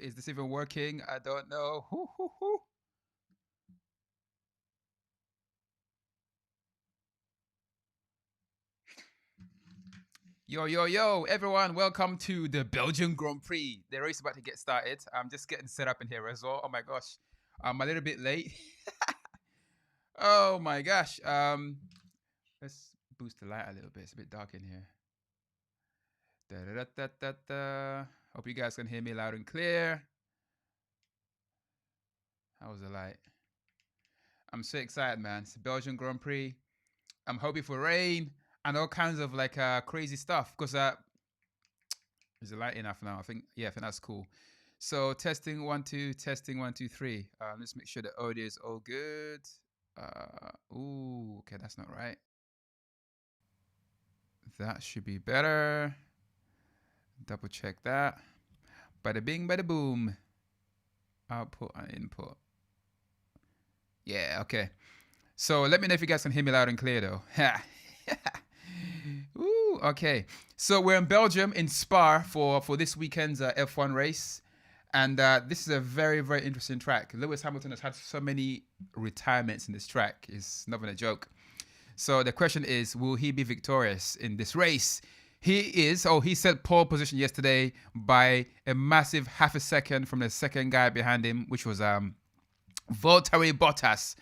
Is this even working? I don't know. Hoo, hoo, hoo. Yo, yo, yo, everyone, welcome to the Belgian Grand Prix. The race is about to get started. I'm just getting set up in here as well. Oh my gosh. I'm a little bit late. Oh my gosh. Let's boost the light a little bit. It's a bit dark in here. Da, da, da, da, da, da. Hope you guys can hear me loud and clear. How's the light? I'm so excited, man. It's the Belgian Grand Prix. I'm hoping for rain and all kinds of like crazy stuff because is the light enough now? I think that's cool. So testing one two, testing one two three. Let's make sure the audio is all good. Ooh, okay, that's not right. That should be better. Double check that. Bada bing, bada boom. Output and input. Yeah, okay. So let me know if you guys can hear me loud and clear though. Ooh, okay. So we're in Belgium in Spa for this weekend's F1 race. And this is a very, very interesting track. Lewis Hamilton has had so many retirements in this track. It's not even a joke. So the question is, will he be victorious in this race? He is. Oh, he set pole position yesterday by a massive half a second from the second guy behind him, which was Valtteri Bottas.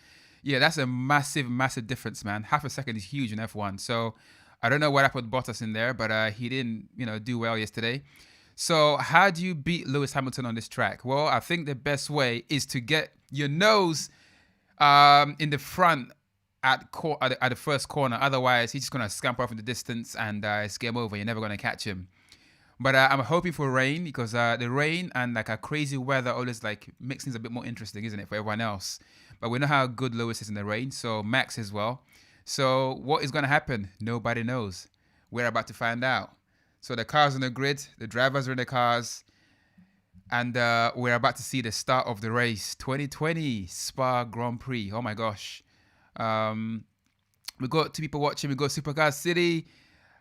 Yeah, that's a massive, massive difference, man. Half a second is huge in F1. So I don't know what I put Bottas in there, but he didn't, do well yesterday. So how do you beat Lewis Hamilton on this track? Well, I think the best way is to get your nose in the front at the first corner. Otherwise, he's just going to scamper off in the distance and it's game over. You're never going to catch him. But I'm hoping for rain because the rain and like a crazy weather always like makes things a bit more interesting, isn't it, for everyone else? But we know how good Lewis is in the rain, so Max as well. So what is going to happen? Nobody knows. We're about to find out. So the cars on the grid, the drivers are in the cars, and we're about to see the start of the race. 2020 Spa Grand Prix. Oh my gosh. We got two people watching. We got Supercar City.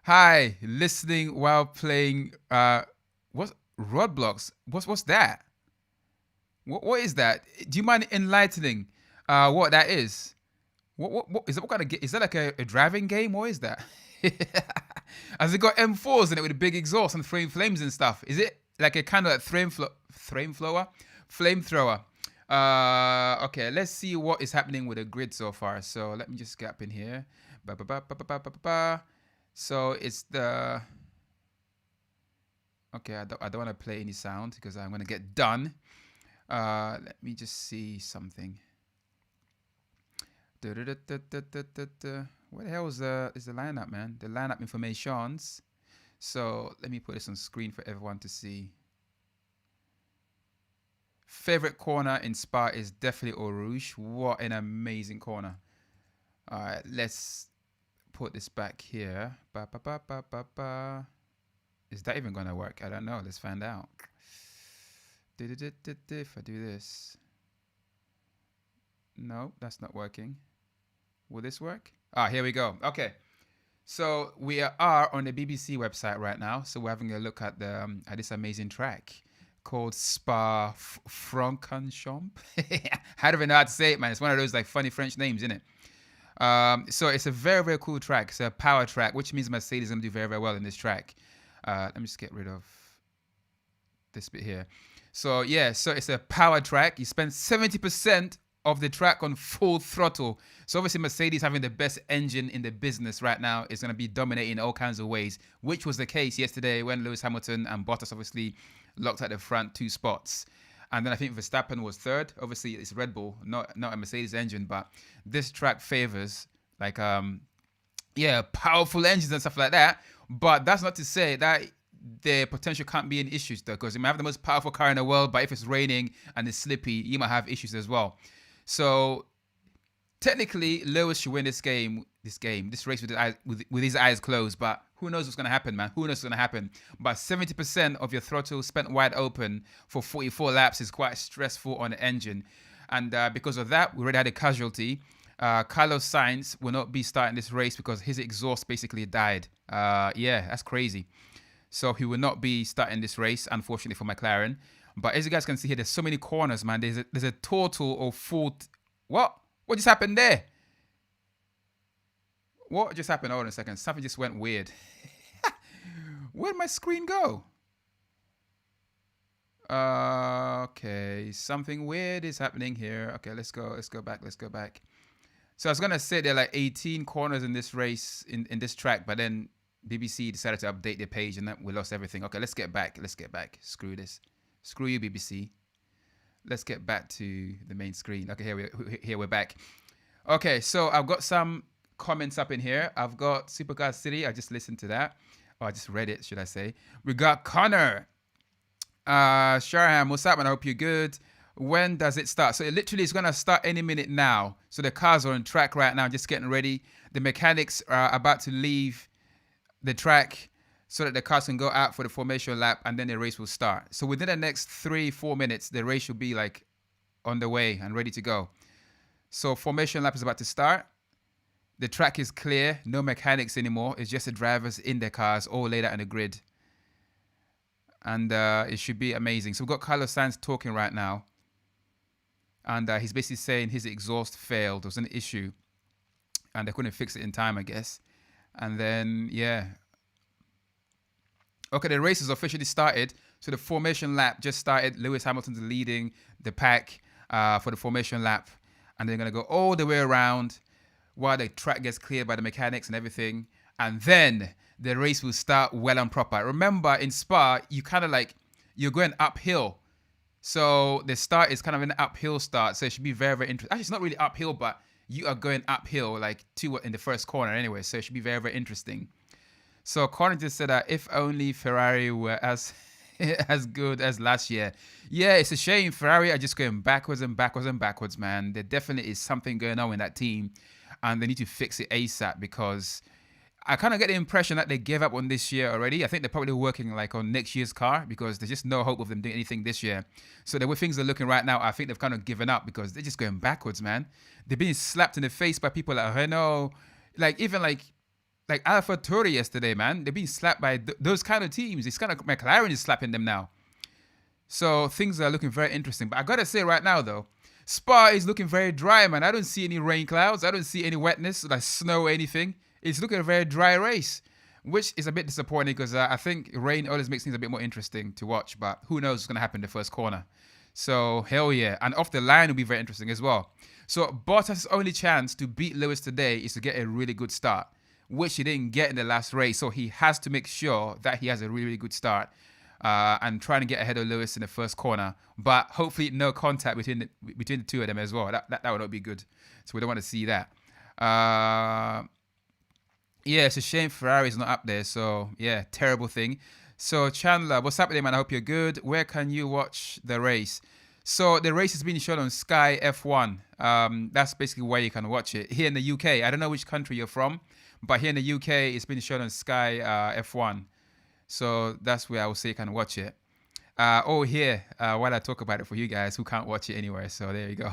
Hi, listening while playing. What's roadblocks? What's that? What is that? Do you mind enlightening what that is? What is that? What kind of is that like a driving game? What is that? Has it got M4s in it with a big exhaust and flames and stuff? Is it like a kind of like flamethrower? Okay, let's see what is happening with the grid so far. So let me just get up in here. Ba, ba, ba, ba, ba, ba, ba, ba. So it's the okay. I don't want to play any sound because I'm gonna get done. Let me just see something. Where the hell is the lineup, man? The lineup informations. So let me put this on screen for everyone to see. Favorite corner in Spa is definitely Eau Rouge. What an amazing corner. All right, let's put this back here. Ba, ba, ba, ba, ba, ba. Is that even going to work? I don't know. Let's find out. If I do this. No, that's not working. Will this work? Here we go. Okay. So we are on the BBC website right now. So we're having a look at at this amazing track called Spa Francorchamps. I don't even know how to say it, man. It's one of those like funny French names, isn't it? So it's a very, very cool track. It's a power track, which means Mercedes is going to do very, very well in this track. Let me just get rid of this bit here. So yeah, so it's a power track. You spend 70% of the track on full throttle. So obviously Mercedes having the best engine in the business right now is going to be dominating in all kinds of ways, which was the case yesterday when Lewis Hamilton and Bottas obviously locked at the front 2 spots. And then I think Verstappen was third. Obviously it's Red Bull, not a Mercedes engine, but this track favors like powerful engines and stuff like that. But that's not to say that the potential can't be any issues though, because you might have the most powerful car in the world, but if it's raining and it's slippy, you might have issues as well. So technically, Lewis should win this race with his eyes closed. But who knows what's going to happen, man? Who knows what's going to happen? But 70% of your throttle spent wide open for 44 laps is quite stressful on the engine. And because of that, we already had a casualty. Carlos Sainz will not be starting this race because his exhaust basically died. Yeah, that's crazy. So he will not be starting this race, unfortunately for McLaren. But as you guys can see here, there's so many corners, man. There's a total of what just happened there? What just happened? Hold on a second. Something just went weird. Where'd my screen go? Okay, something weird is happening here. Okay, let's go back. So I was gonna say there are like 18 corners in this race, in this track, but then BBC decided to update their page and we lost everything. Okay, let's get back. Screw this. Screw you, BBC. Let's get back to the main screen. Okay, here we're back. Okay, so I've got some comments up in here. I've got Supercar City. I just listened to that. Oh, I just read it, should I say. We got Connor. Sharham, what's up, man? I hope you're good. When does it start? So it literally is going to start any minute now. So the cars are on track right now, just getting ready. The mechanics are about to leave the track so that the cars can go out for the formation lap, and then the race will start. So within the next 3-4 minutes, the race should be like on the way and ready to go. So formation lap is about to start. The track is clear, no mechanics anymore. It's just the drivers in their cars, all laid out on the grid. And it should be amazing. So we've got Carlos Sainz talking right now. And he's basically saying his exhaust failed. There was an issue. And they couldn't fix it in time, I guess. And then, yeah. Okay, the race has officially started. So the formation lap just started. Lewis Hamilton's leading the pack for the formation lap. And they're going to go all the way around while the track gets cleared by the mechanics and everything. And then the race will start well and proper. Remember, in Spa, you kind of like, you're going uphill. So the start is kind of an uphill start. So it should be very, very interesting. Actually, it's not really uphill, but you are going uphill like in the first corner anyway. So it should be very, very interesting. So Colin just said that if only Ferrari were as good as last year. Yeah, it's a shame. Ferrari are just going backwards and backwards and backwards, man. There definitely is something going on in that team. And they need to fix it ASAP, because I kind of get the impression that they gave up on this year already. I think they're probably working like on next year's car, because there's just no hope of them doing anything this year. So the way things are looking right now, I think they've kind of given up, because they're just going backwards, man. They're being slapped in the face by people like Renault, like even like Alpha Tauri yesterday, man. They're being slapped by those kind of teams. It's kind of McLaren is slapping them now. So things are looking very interesting. But I got to say right now, though, Spa is looking very dry, man. I don't see any rain clouds. I don't see any wetness, like snow or anything. It's looking a very dry race, which is a bit disappointing, because I think rain always makes things a bit more interesting to watch. But who knows what's going to happen in the first corner. So, hell yeah. And off the line will be very interesting as well. So, Bottas' only chance to beat Lewis today is to get a really good start, which he didn't get in the last race. So, he has to make sure that he has a really, really good start and trying to get ahead of Lewis in the first corner. But hopefully no contact between the two of them as well. That would not be good. So, we don't want to see that. Yeah, it's a shame Ferrari's not up there. So, yeah, terrible thing. So, Chandler, what's happening, man? I hope you're good. Where can you watch the race? So, the race is being shown on Sky F1. That's basically where you can watch it. Here in the UK, I don't know which country you're from, but here in the UK, it's been shown on Sky F1. So, that's where I would say you can watch it. Here, while I talk about it for you guys who can't watch it anywhere. So, there you go.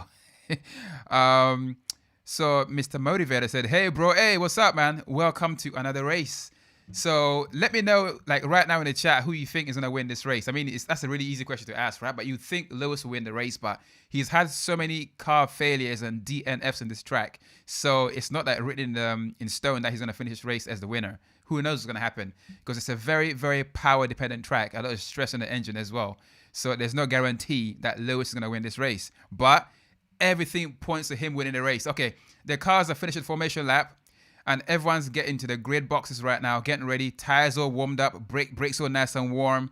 So Mr. Motivator said, hey, bro, hey, what's up, man? Welcome to another race. So let me know, like right now in the chat, who you think is going to win this race. I mean, that's a really easy question to ask, right? But you think Lewis will win the race, but he's had so many car failures and DNFs in this track. So it's not like written in stone that he's going to finish this race as the winner. Who knows what's going to happen? Because it's a very, very power-dependent track. A lot of stress on the engine as well. So there's no guarantee that Lewis is going to win this race. But everything points to him winning the race. Okay, the cars are finished the formation lap, and everyone's getting to the grid boxes right now, getting ready. Tires all warmed up, brakes all nice and warm,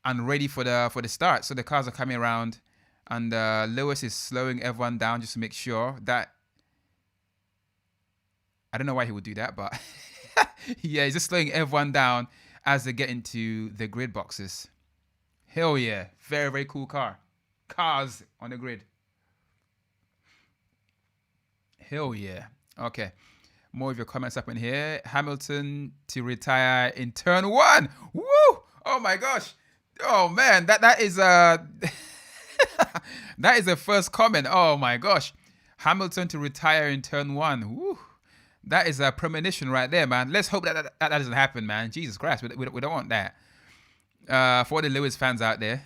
and ready for the start. So the cars are coming around, and Lewis is slowing everyone down just to make sure that. I don't know why he would do that, but yeah, he's just slowing everyone down as they get into the grid boxes. Hell yeah, very, very cool car. Cars on the grid. Hell yeah. Okay. More of your comments up in here. Hamilton to retire in turn 1. Woo! Oh my gosh. Oh man, that is that is the first comment. Oh my gosh. Hamilton to retire in turn 1. Woo! That is a premonition right there, man. Let's hope that doesn't happen, man. Jesus Christ, we don't want that. For all the Lewis fans out there,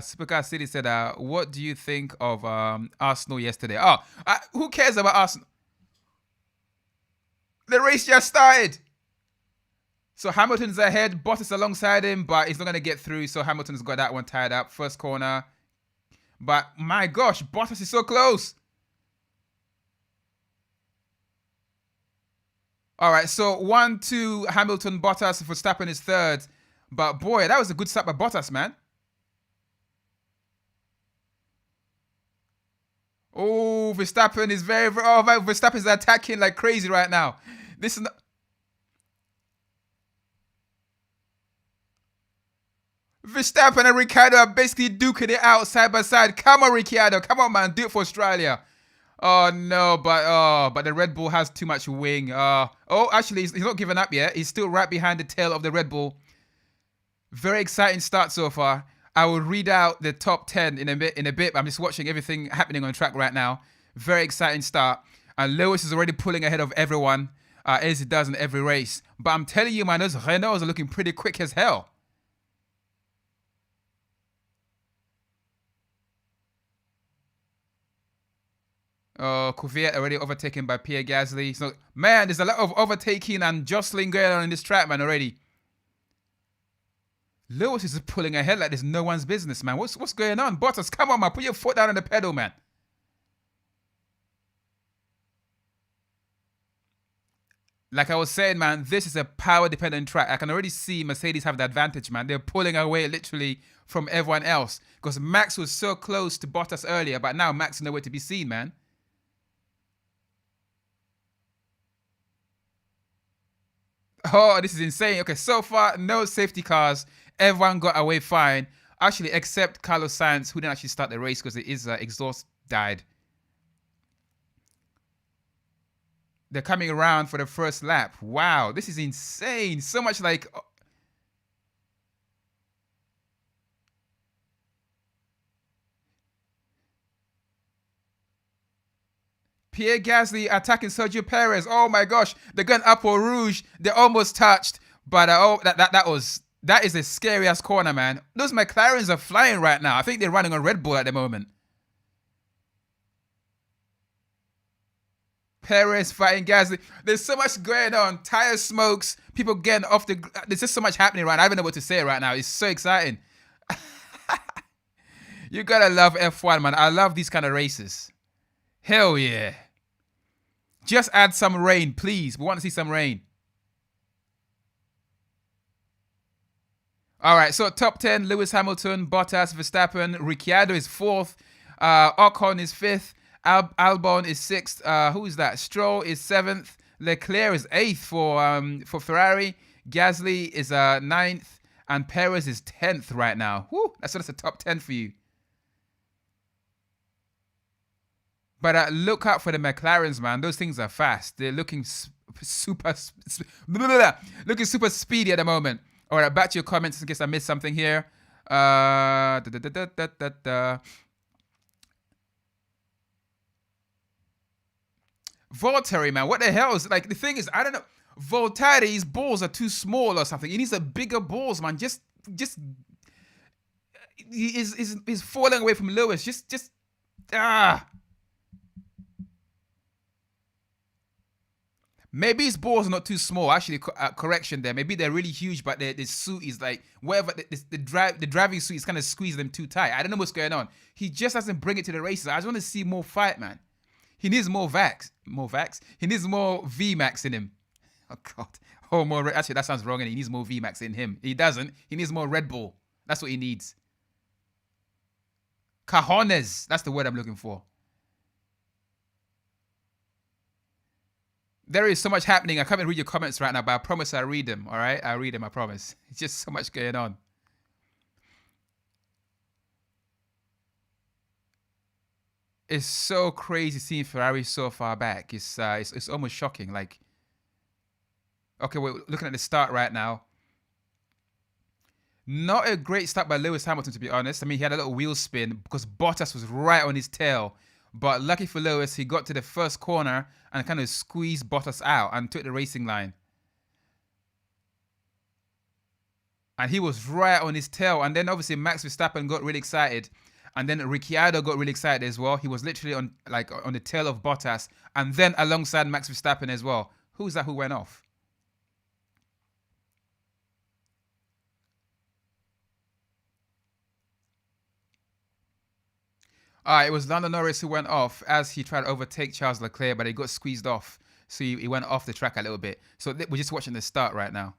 Supercar City said, what do you think of Arsenal yesterday? Oh, who cares about Arsenal? The race just started. So Hamilton's ahead, Bottas alongside him, but he's not going to get through. So Hamilton's got that one tied up. First corner. But my gosh, Bottas is so close. All right, so 1-2 Hamilton, Bottas, Verstappen is third. But boy, that was a good start by Bottas, man. Oh, Verstappen is Verstappen is attacking like crazy right now. This is not... Verstappen and Ricciardo are basically duking it out side by side. Come on, Ricciardo. Come on, man. Do it for Australia. Oh, no. But the Red Bull has too much wing. Actually, he's not giving up yet. He's still right behind the tail of the Red Bull. Very exciting start so far. I will read out the top 10 in a bit. I'm just watching everything happening on track right now. Very exciting start. And Lewis is already pulling ahead of everyone, as he does in every race. But I'm telling you, man, those Renaults are looking pretty quick as hell. Kvyat already overtaken by Pierre Gasly. So, man, there's a lot of overtaking and jostling going on in this track, man, already. Lewis is pulling ahead like there's no one's business, man. What's going on? Bottas, come on, man. Put your foot down on the pedal, man. Like I was saying, man, this is a power-dependent track. I can already see Mercedes have the advantage, man. They're pulling away literally from everyone else. Because Max was so close to Bottas earlier, but now Max is nowhere to be seen, man. Oh, this is insane. Okay, so far, no safety cars. Everyone got away fine. Actually, except Carlos Sainz, who didn't actually start the race because his exhaust died. They're coming around for the first lap. Wow, this is insane. So much like... Pierre Gasly attacking Sergio Perez. Oh my gosh, they're going up for Rouge. They almost touched, but that is a scary ass corner, man. Those McLarens are flying right now. I think they're running on Red Bull at the moment. Perez fighting Gasly. There's so much going on. Tire smokes. People getting off the... There's just so much happening right now. I don't even know what to say right now. It's so exciting. You gotta love F1, man. I love these kind of races. Hell yeah. Just add some rain, please. We want to see some rain. All right, so top 10, Lewis Hamilton, Bottas, Verstappen, Ricciardo is 4th, Ocon is 5th, Albon is 6th, who is that? Stroll is 7th, Leclerc is 8th for Ferrari, Gasly is 9th, and Perez is 10th right now. Whew, that's a top 10 for you. But look out for the McLarens, man. Those things are fast. They're looking super speedy at the moment. All right, back to your comments in case I missed something here. Valtteri, man, what the hell is like? The thing is, I don't know. Valtteri's balls are too small or something. He needs a bigger balls, man. Just he's falling away from Lewis. Maybe his balls are not too small. Actually, correction there. Maybe they're really huge, but the suit is like whatever the driving suit is kind of squeezing them too tight. I don't know what's going on. He just doesn't bring it to the races. I just want to see more fight, man. He needs more Vax. More Vax. He needs more VMAX in him. Oh God. Oh, more. Actually, that sounds wrong. And he needs more VMAX in him. He doesn't. He needs more Red Bull. That's what he needs. Cajones. That's the word I'm looking for. There is so much happening. I can't even read your comments right now, but I promise I read them, all right? I read them, I promise. It's just so much going on. It's so crazy seeing Ferrari so far back. It's almost shocking. Like, okay, we're looking at the start right now. Not a great start by Lewis Hamilton, to be honest. I mean, he had a little wheel spin because Bottas was right on his tail. But lucky for Lewis, he got to the first corner and kind of squeezed Bottas out and took the racing line. and he was right on his tail. And then obviously Max Verstappen got really excited, and then Ricciardo got really excited as well. He was literally on the tail of Bottas, and then alongside Max Verstappen as well. Who's that who went off? It was Lando Norris who went off as he tried to overtake Charles Leclerc, but he got squeezed off. So he went off the track a little bit. So we're just watching the start right now.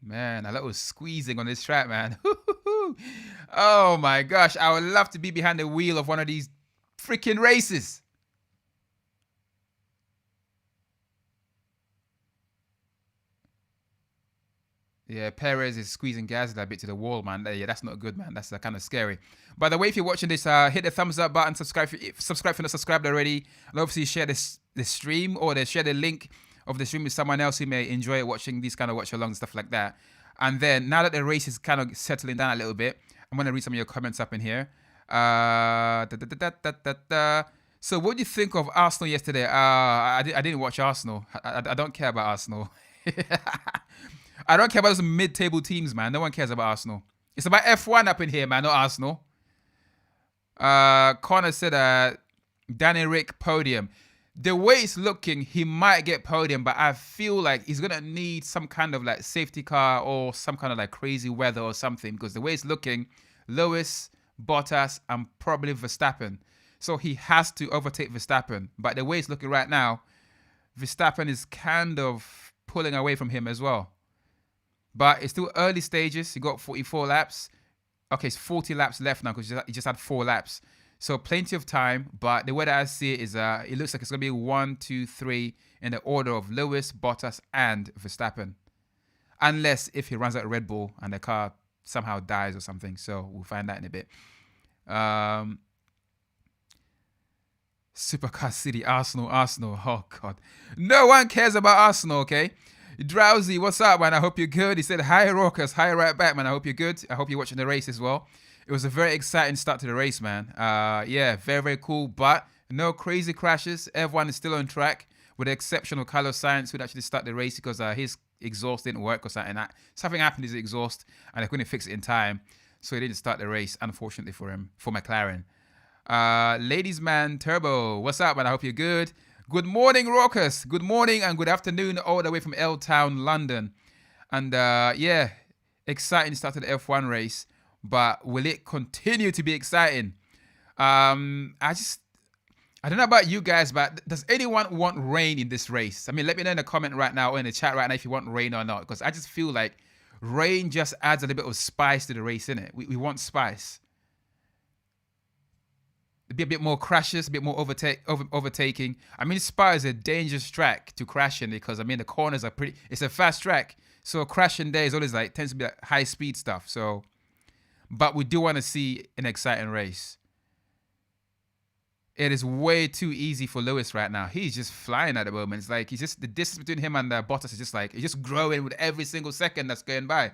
Man, a little squeezing on this track, man. Oh my gosh, I would love to be behind the wheel of one of these freaking races. Yeah, Perez is squeezing Gasly a bit to the wall, man. Yeah, that's not good, man. That's kind of scary. By the way, if you're watching this, hit the thumbs up button, subscribe if you're not subscribed already, and obviously share this stream or share the link of the stream with someone else who may enjoy watching these kind of watch along and stuff like that. And then now that the race is kind of settling down a little bit, I'm gonna read some of your comments up in here. So what do you think of Arsenal yesterday? I didn't watch Arsenal. I don't care about Arsenal. I don't care about those mid-table teams, man. No one cares about Arsenal. It's about F1 up in here, man, not Arsenal. Connor said, Danny Rick podium. The way it's looking, he might get podium, but I feel like he's going to need some kind of like safety car or some kind of like crazy weather or something, because the way it's looking, Lewis, Bottas, and probably Verstappen. So he has to overtake Verstappen. But the way it's looking right now, Verstappen is kind of pulling away from him as well. But it's still early stages. He got 44 laps. Okay, it's 40 laps left now because he just had 4 laps. So plenty of time. But the way that I see it is it looks like it's going to be 1, 2, 3 in the order of Lewis, Bottas, and Verstappen. Unless if he runs out of Red Bull and the car somehow dies or something. So we'll find that in a bit. Supercar City, Arsenal. Oh, God. No one cares about Arsenal, okay? Drowsy, what's up, man? I hope you're good. He said, hi, Raucus. Hi, right back, man. I hope you're good. I hope you're watching the race as well. It was a very exciting start to the race, man. Yeah, very, very cool. But no crazy crashes. Everyone is still on track, with the exception of Carlos Sainz, who actually started the race because his exhaust didn't work or something. Something happened to his exhaust, and they couldn't fix it in time. So he didn't start the race, unfortunately for him, for McLaren. Ladies Man Turbo, what's up, man? I hope you're good. Good morning, Raucus. Good morning and good afternoon all the way from L-Town, London. And yeah, exciting start to the F1 race. But will it continue to be exciting? I don't know about you guys, but does anyone want rain in this race? I mean, let me know in the comment right now or in the chat right now if you want rain or not. Because I just feel like rain just adds a little bit of spice to the race, innit? We want spice. Be a bit more crashes, a bit more overtaking. I mean, Spa is a dangerous track to crash in because, I mean, the corners are it's a fast track. So crashing there is always tends to be like high speed stuff. So, but we do want to see an exciting race. It is way too easy for Lewis right now. He's just flying at the moment. It's like the distance between him and Bottas is it's just growing with every single second that's going by.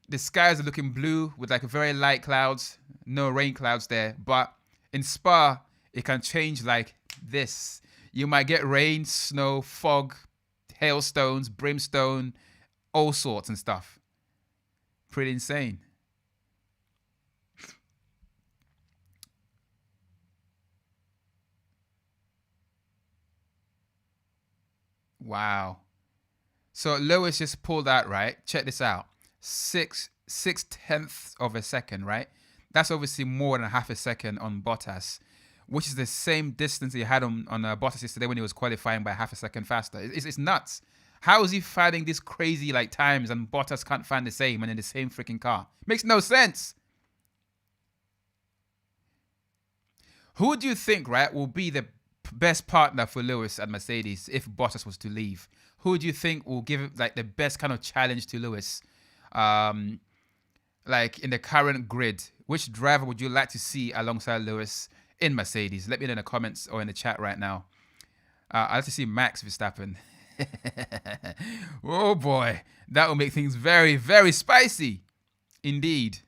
The skies are looking blue with like very light clouds, no rain clouds there, but in Spa, it can change like this. You might get rain, snow, fog, hailstones, brimstone, all sorts and stuff. Pretty insane. Wow. So Lewis just pulled out, right? Check this out. 6/10 of a second, right? That's obviously more than half a second on Bottas, which is the same distance he had on Bottas yesterday when he was qualifying by half a second faster. It's nuts. How is he finding these crazy times and Bottas can't find the same and in the same freaking car? Makes no sense. Who do you think, right, will be the best partner for Lewis at Mercedes if Bottas was to leave? Who do you think will give the best kind of challenge to Lewis? In the current grid, which driver would you like to see alongside Lewis in Mercedes? Let me know in the comments or in the chat right now. I'd like to see Max Verstappen. Oh boy, that will make things very, very spicy. Indeed.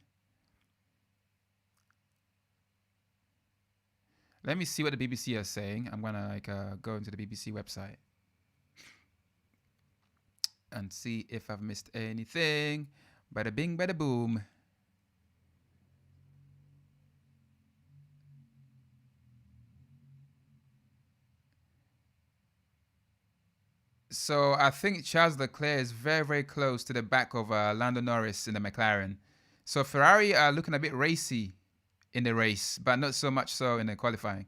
Let me see what the BBC is saying. I'm gonna like go into the BBC website and see if I've missed anything. Bada bing, bada boom. So I think Charles Leclerc is very, very close to the back of Lando Norris in the McLaren. So Ferrari are looking a bit racy in the race, but not so much so in the qualifying.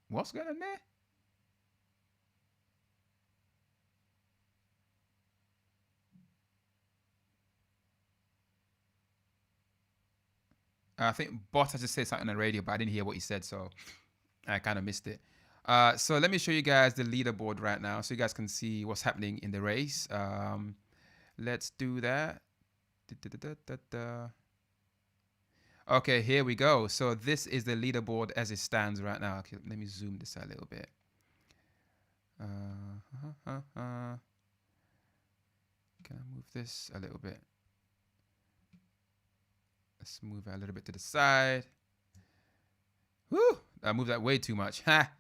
What's going on there? I think Bottas just said something on the radio, but I didn't hear what he said, so I kind of missed it. So let me show you guys the leaderboard right now so you guys can see what's happening in the race. Let's do that. Okay, here we go. So this is the leaderboard as it stands right now. Okay, let me zoom this out a little bit. Can I move this a little bit? Let's move it a little bit to the side. Woo! I moved that way too much. Ha!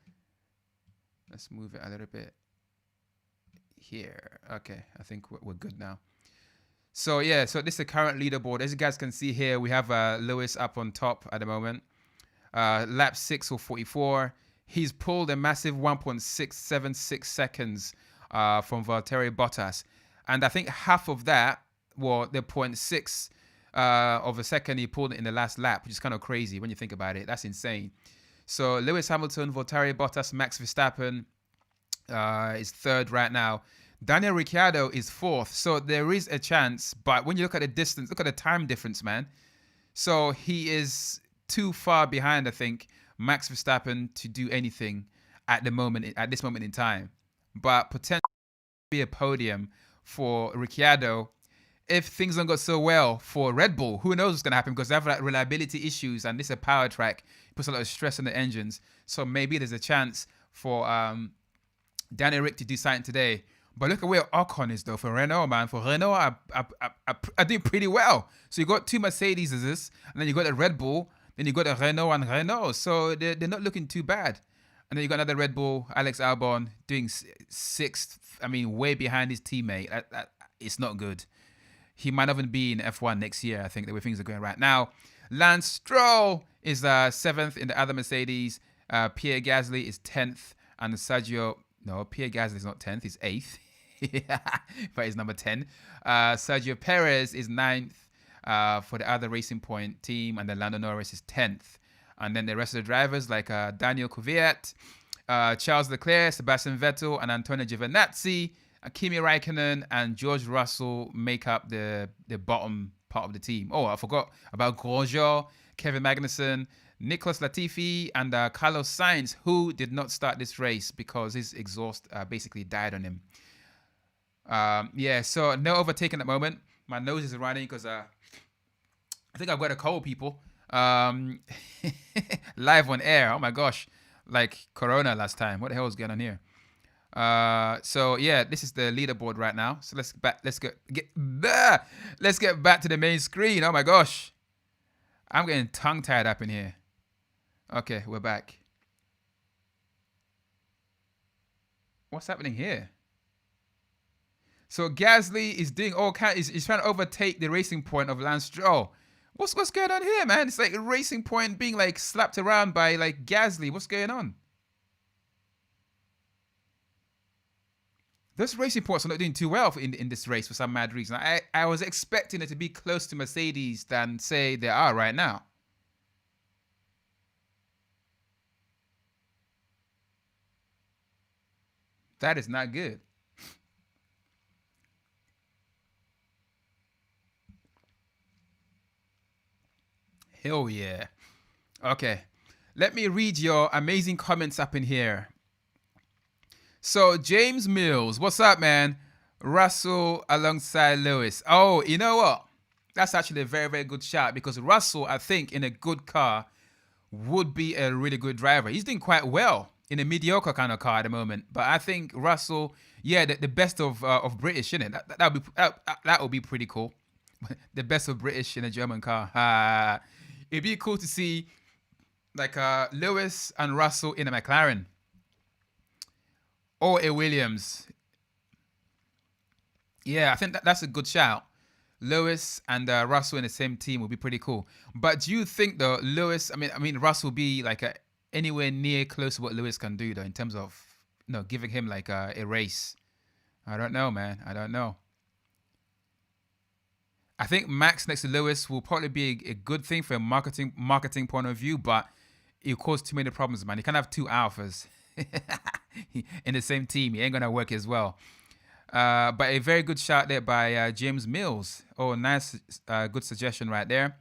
Let's move it a little bit here. Okay, I think we're good now. So yeah, so this is the current leaderboard. As you guys can see here, we have Lewis up on top at the moment. Lap 6 or 44. He's pulled a massive 1.676 seconds from Valtteri Bottas. And I think half of that, well, the 0.6 of a second he pulled it in the last lap, which is kind of crazy when you think about it. That's insane. So Lewis Hamilton, Valtteri Bottas, Max Verstappen is third right now. Daniel Ricciardo is fourth. So there is a chance, but when you look at the distance, look at the time difference, man. So he is too far behind, I think, Max Verstappen to do anything at this moment in time. But potentially be a podium for Ricciardo if things don't go so well for Red Bull. Who knows what's going to happen, because they have like reliability issues and this is a power track. It puts a lot of stress on the engines. So maybe there's a chance for Danny Rick to do something today. But look at where Ocon is though for Renault, man. For Renault, I did pretty well. So you got two Mercedes, and then you got a Red Bull, then you got a Renault and Renault. So they're not looking too bad. And then you got another Red Bull, Alex Albon, doing sixth. I mean, way behind his teammate. It's not good. He might not even be in F1 next year, I think, the way things are going right now. Lance Stroll is seventh in the other Mercedes. Pierre Gasly is 10th. And Pierre Gasly is not 10th, he's 8th. But he's number 10. Sergio Perez is 9th for the other Racing Point team. And then Lando Norris is 10th. And then the rest of the drivers like Daniel Kvyat, Charles Leclerc, Sebastian Vettel, and Antonio Giovinazzi, Kimi Raikkonen, and George Russell make up the bottom part of the team. Oh, I forgot about Grosjean, Kevin Magnussen, Nicholas Latifi, and Carlos Sainz, who did not start this race because his exhaust basically died on him. Yeah, so no overtaking at the moment. My nose is running because I think I've got a cold, people. Live on air. Oh my gosh, like Corona last time. What the hell is going on here? So yeah, this is the leaderboard right now. So let's get back to the main screen. Oh my gosh, I'm getting tongue tied up in here. Okay, we're back. What's happening here? So Gasly is doing all kinds. He's trying to overtake the Racing Point of Lance Stroll. What's going on here, man? It's like a Racing Point being like slapped around by like Gasly. What's going on? Those Racing Points are not doing too well in this race for some mad reason. I was expecting it to be close to Mercedes than, say, they are right now. That is not good. Hell yeah. Okay. Let me read your amazing comments up in here. So, James Mills, what's up, man? Russell alongside Lewis. Oh, you know what? That's actually a very, very good shot because Russell, I think, in a good car, would be a really good driver. He's doing quite well in a mediocre kind of car at the moment. But I think Russell, yeah, the best of British, isn't it? That would be pretty cool. The best of British in a German car. It'd be cool to see like Lewis and Russell in a McLaren or a Williams. Yeah, I think that's a good shout. Lewis and Russell in the same team would be pretty cool. But do you think though Lewis? I mean Russell will be like anywhere near close to what Lewis can do though in terms of giving him like a race. I don't know, man. I don't know. I think Max next to Lewis will probably be a good thing for a marketing point of view, but it'll cause too many problems, man. You can't have two alphas in the same team. It ain't gonna work as well. But a very good shot there by James Mills. Oh, nice, good suggestion right there.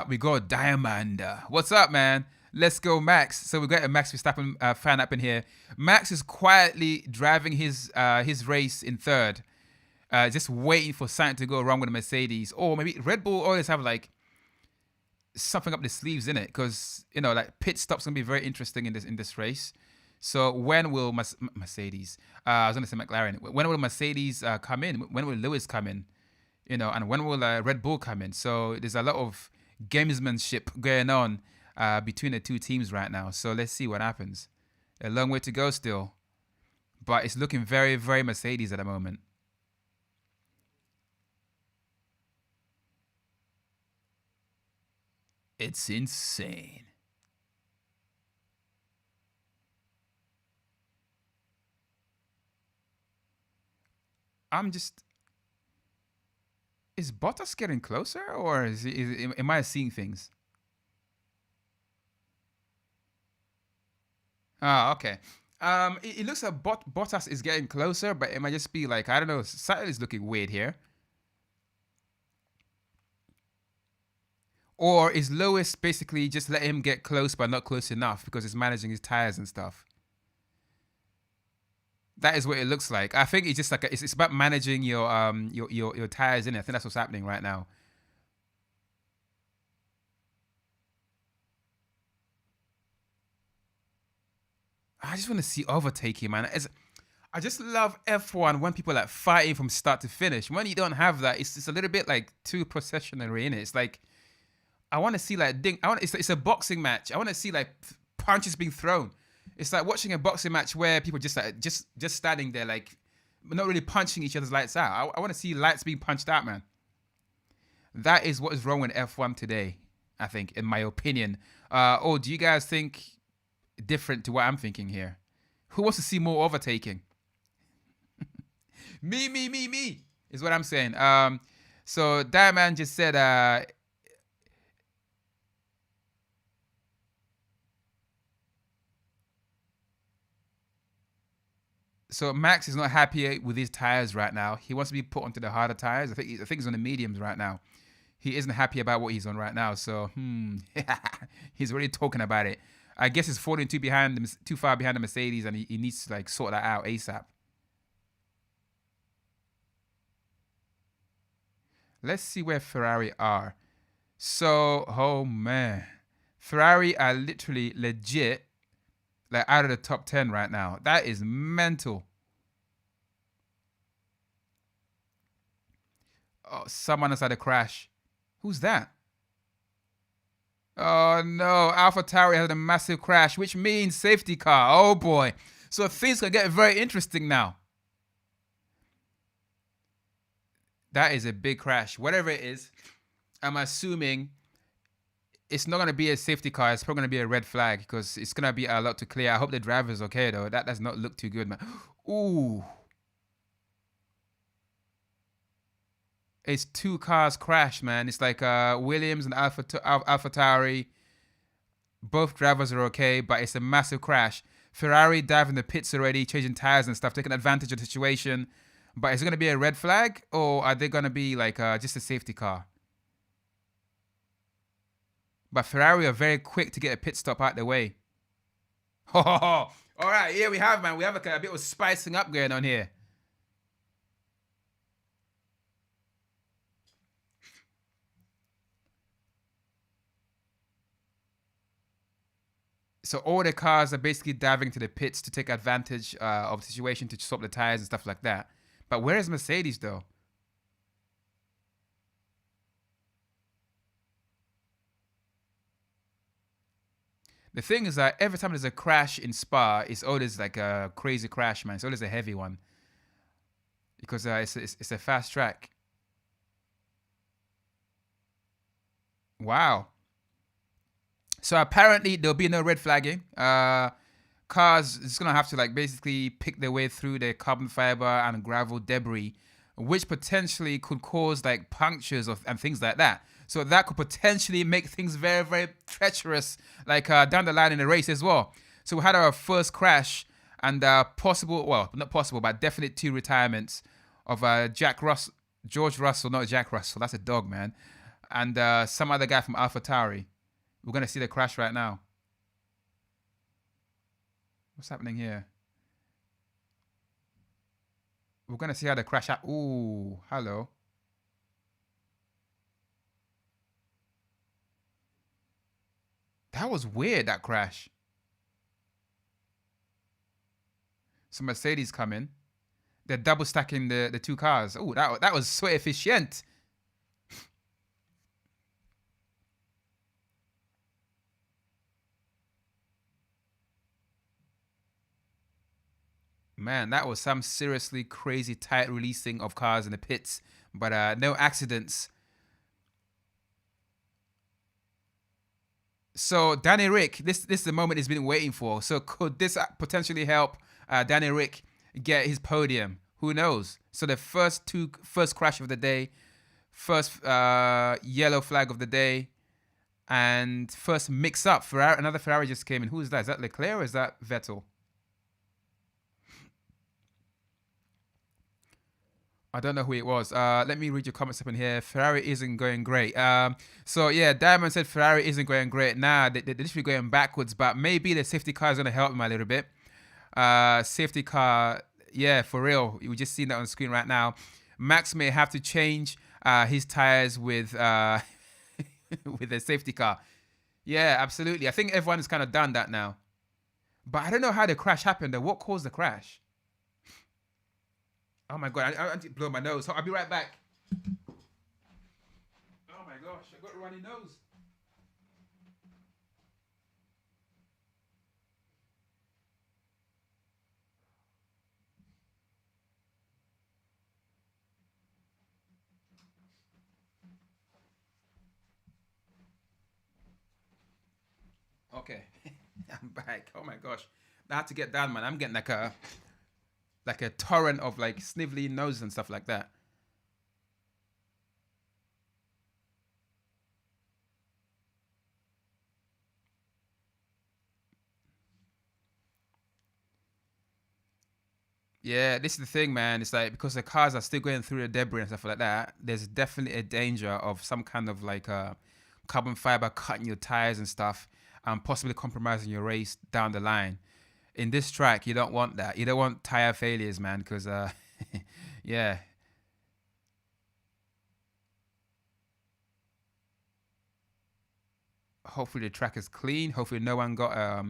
We got Diamond. What's up, man? Let's go, Max. So we got a Max Verstappen fan up in here. Max is quietly driving his race in third, just waiting for something to go wrong with the Mercedes, or maybe Red Bull always have like something up the sleeves in it, because like pit stops gonna be very interesting in this race. So when will Mercedes? I was gonna say McLaren. When will Mercedes come in? When will Lewis come in? And when will Red Bull come in? So there's a lot of gamesmanship going on between the two teams right now. So let's see what happens. A long way to go still, but it's looking very, very Mercedes at the moment. It's insane. I'm just. Is Bottas getting closer, or am I seeing things? Ah, okay. It looks like Bottas is getting closer, but it might just be like, I don't know. Something is looking weird here. Or is Lewis basically just let him get close, but not close enough because he's managing his tires and stuff? That is what it looks like. I think it's just like it's about managing your tires in it. I think that's what's happening right now. I just want to see overtaking, man. I just love F1 when people are like fighting from start to finish. When you don't have that, it's a little bit like too processionary in it. It's like I want to see like ding. It's a boxing match. I want to see like punches being thrown. It's like watching a boxing match where people just standing there like not really punching each other's lights out. I want to see lights being punched out, man. That is what is wrong with F1 today, I think, in my opinion. Do you guys think different to what I'm thinking here? Who wants to see more overtaking? Me is what I'm saying. So Diamond just said, so Max is not happy with his tires right now. He wants to be put onto the harder tires. I think he's on the mediums right now. He isn't happy about what he's on right now. So he's already talking about it. I guess he's falling too far behind the Mercedes, and he needs to like sort that out ASAP. Let's see where Ferrari are. So, oh man, Ferrari are literally legit like out of the top 10 right now. That is mental. Oh, someone has had a crash. Who's that? Oh no, AlphaTauri had a massive crash, which means safety car. Oh boy. So things can get very interesting now. That is a big crash. Whatever it is, I'm assuming it's not going to be a safety car. It's probably going to be a red flag because it's going to be a lot to clear. I hope the driver's okay, though. That does not look too good, man. Ooh. It's two cars crash, man. It's like Williams and AlphaTauri. Both drivers are okay, but it's a massive crash. Ferrari diving the pits already, changing tires and stuff, taking advantage of the situation. But is it going to be a red flag, or are they going to be like just a safety car? But Ferrari are very quick to get a pit stop out the way. All right, here we have, man. We have a bit of spicing up going on here. So all the cars are basically diving to the pits to take advantage of the situation to swap the tires and stuff like that. But where is Mercedes, though? The thing is that every time there's a crash in Spa, it's always like a crazy crash, man. It's always a heavy one because it's a fast track. Wow. So apparently there'll be no red flagging. Cars is gonna have to like basically pick their way through the carbon fiber and gravel debris, which potentially could cause like punctures and things like that. So that could potentially make things very, very treacherous, like down the line in the race as well. So we had our first crash and possible, well, not possible, but definite two retirements of George Russell, not Jack Russell, that's a dog, man, and some other guy from AlphaTauri. We're gonna see the crash right now. What's happening here? We're gonna see how the crash. Ooh, hello. That was weird. That crash. Some Mercedes coming. They're double stacking the two cars. Oh, that was so efficient. Man, that was some seriously crazy tight releasing of cars in the pits, but no accidents. So Danny Rick, this is the moment he's been waiting for. So could this potentially help Danny Rick get his podium? Who knows? So the first crash of the day, first yellow flag of the day, and first mix up. Another Ferrari just came in. Who is that? Is that Leclerc or is that Vettel? I don't know who it was. Let me read your comments up in here. Ferrari isn't going great. So yeah, Diamond said Ferrari isn't going great. Nah, they're literally going backwards, but maybe the safety car is going to help them a little bit. Safety car, yeah, for real. We just seen that on the screen right now. Max may have to change his tires with with the safety car. Yeah, absolutely. I think everyone has kind of done that now. But I don't know how the crash happened though. What caused the crash? Oh my god, I need to blow my nose. I'll be right back. Oh my gosh, I got a runny nose. Okay, I'm back. Oh my gosh, I had to get down, man. I'm getting like a torrent of like snivelly noses and stuff like that. Yeah, this is the thing, man. It's like because the cars are still going through the debris and stuff like that, there's definitely a danger of some kind of like carbon fiber cutting your tires and stuff and possibly compromising your race down the line. In this track, you don't want that. You don't want tire failures, man, because yeah. Hopefully the track is clean. Hopefully no one got